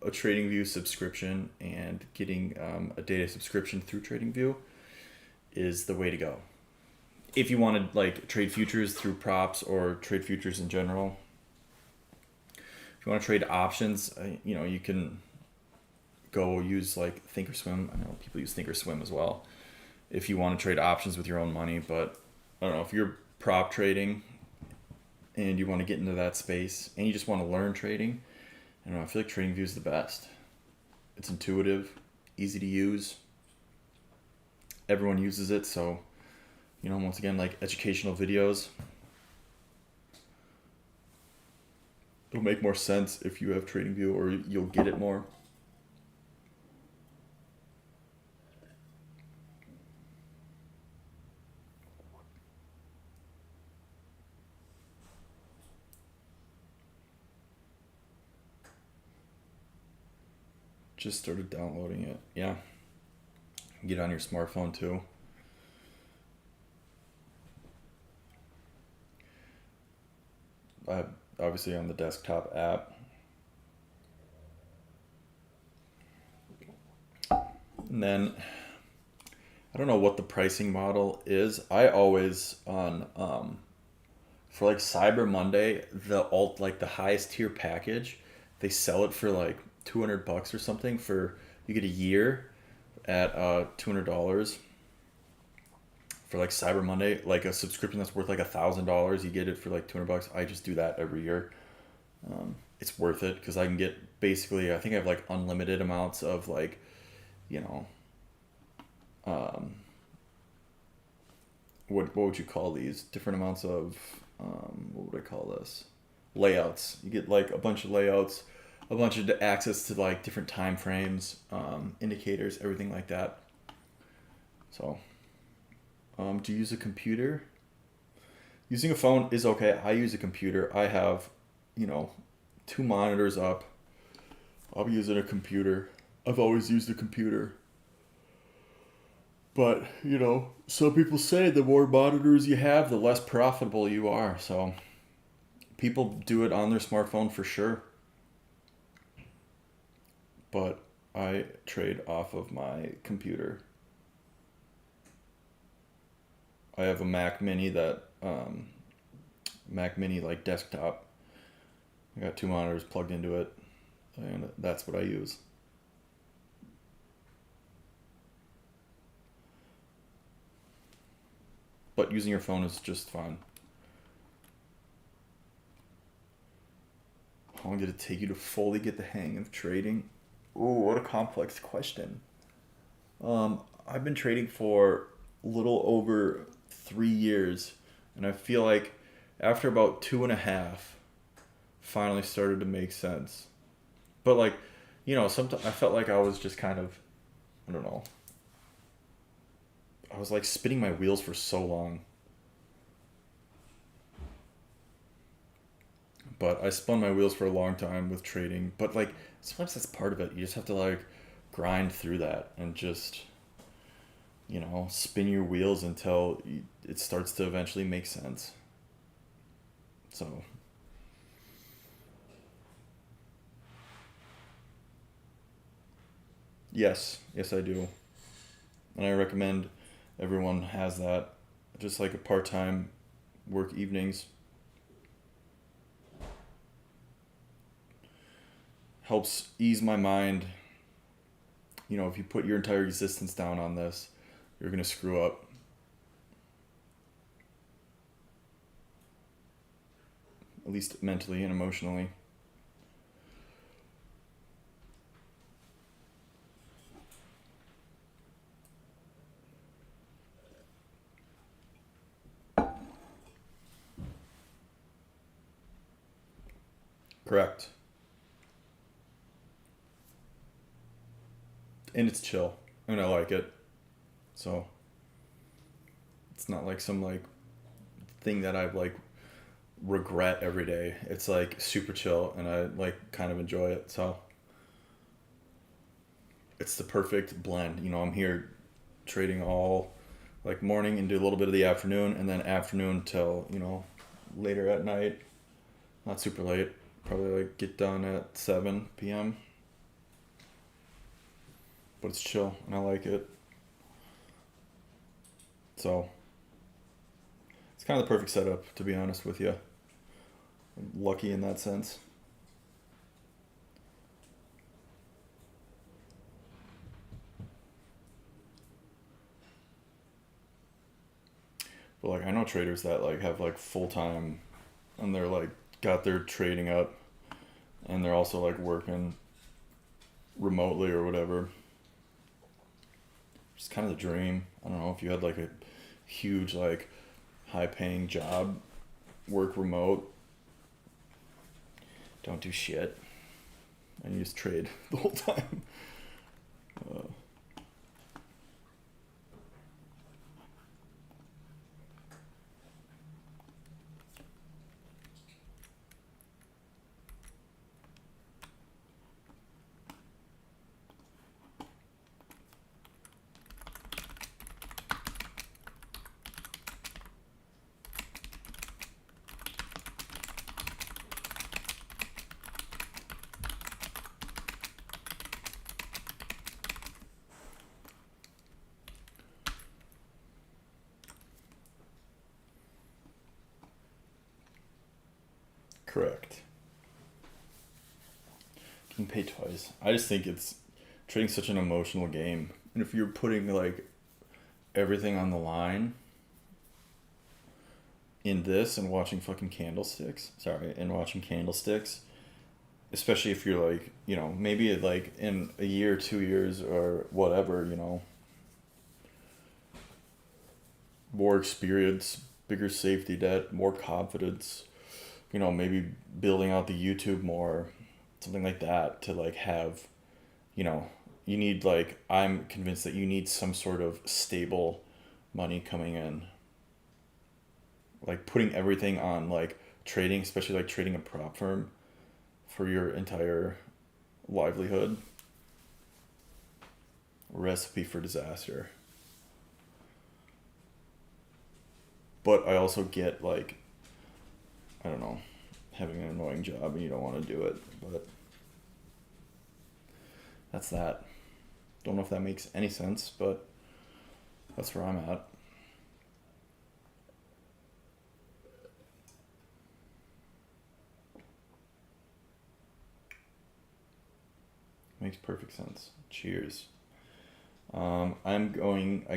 a TradingView subscription and getting a data subscription through TradingView is the way to go. If you want to like trade futures through props or trade futures in general, if you want to trade options, you can go use like Thinkorswim. I know people use Thinkorswim as well. If you want to trade options with your own money, but I don't know if you're prop trading and you want to get into that space and you just want to learn trading. I don't know. I feel like TradingView is the best. It's intuitive, easy to use. Everyone uses it, so once again, like educational videos. It'll make more sense if you have TradingView, or you'll get it more. Just started downloading it. Yeah. Get it on your smartphone too. Obviously on the desktop app. And then I don't know what the pricing model is. I always on for like Cyber Monday, the highest tier package, they sell it for like $200 or something for you get a year at $200 for like Cyber Monday, like a subscription that's worth like $1,000. You get it for like $200. I just do that every year. It's worth it because I can get basically, I think I have like unlimited amounts of like, what would you call these? Different amounts of, what would I call this? Layouts. You get like a bunch of layouts, a bunch of access to like different time frames, indicators, everything like that. So, do you use a computer? Using a phone is okay. I use a computer. I have, 2 monitors up. I'll be using a computer. I've always used a computer. But, some people say the more monitors you have, the less profitable you are. So, people do it on their smartphone for sure. But I trade off of my computer. I have a Mac Mini Mac Mini like desktop. I got 2 monitors plugged into it, and that's what I use. But using your phone is just fine. How long did it take you to fully get the hang of trading? Ooh, what a complex question. I've been trading for a little over 3 years, and I feel like after about two and a half, finally started to make sense. But like, sometimes I felt like I was just kind of, I don't know, I was like spinning my wheels for so long. But I spun my wheels for a long time with trading. But like, sometimes that's part of it. You just have to like grind through that and just, spin your wheels until it starts to eventually make sense. So, yes, I do. And I recommend everyone has that. Just like a part time work evenings helps ease my mind. If you put your entire existence down on this, you're going to screw up. At least mentally and emotionally. Correct. And it's chill. And I like it. So it's not like some like thing that I like regret every day. It's like super chill and I like kind of enjoy it. So it's the perfect blend. I'm here trading all like morning and do a little bit of the afternoon and then afternoon till, later at night. Not super late. Probably like get done at 7 p.m. But it's chill and I like it. So it's kind of the perfect setup, to be honest with you. I'm lucky in that sense. But like I know traders that like have like full time and they're like got their trading up and they're also like working remotely or whatever. It's kind of the dream. I don't know if you had like a huge like high paying job, work remote, don't do shit, and you just trade the whole time. Uh, correct. Getting paid twice. I just think it's trading such an emotional game, and if you're putting like everything on the line in this and watching fucking candlesticks, sorry, and watching candlesticks, especially if you're like, maybe like in a year, 2 years, or whatever, more experience, bigger safety net, more confidence, maybe building out the YouTube more, something like that to like have, you know, you need like, I'm convinced that you need some sort of stable money coming in. Like putting everything on like trading, especially like trading a prop firm for your entire livelihood, recipe for disaster. But I also get like, I don't know, having an annoying job and you don't want to do it. But that's that. Don't know if that makes any sense, but that's where I'm at. Makes perfect sense. Cheers. I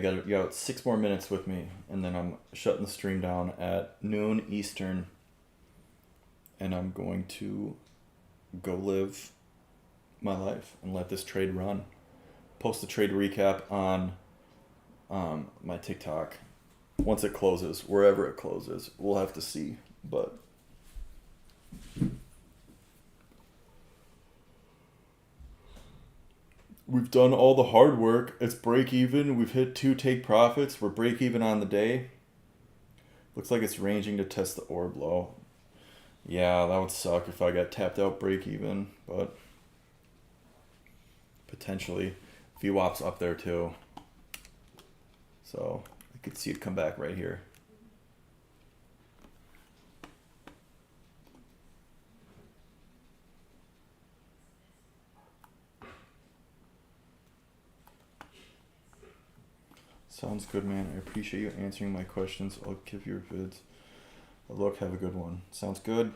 got 6 more minutes with me, and then I'm shutting the stream down at noon Eastern, and I'm going to go live my life and let this trade run. Post the trade recap on my TikTok once it closes, wherever it closes. We'll have to see, but we've done all the hard work. It's break even. We've hit 2 take profits. We're break even on the day. Looks like it's ranging to test the orb low. Yeah, that would suck if I got tapped out break even, but potentially VWAP's up there too. So I could see it come back right here. Sounds good, man. I appreciate you answering my questions. I'll give your vids a look. Have a good one. Sounds good.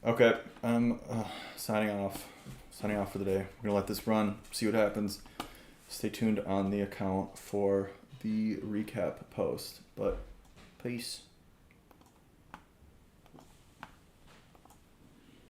Okay, I'm signing off. Signing off for the day. We're gonna let this run, see what happens. Stay tuned on the account for the recap post. But peace.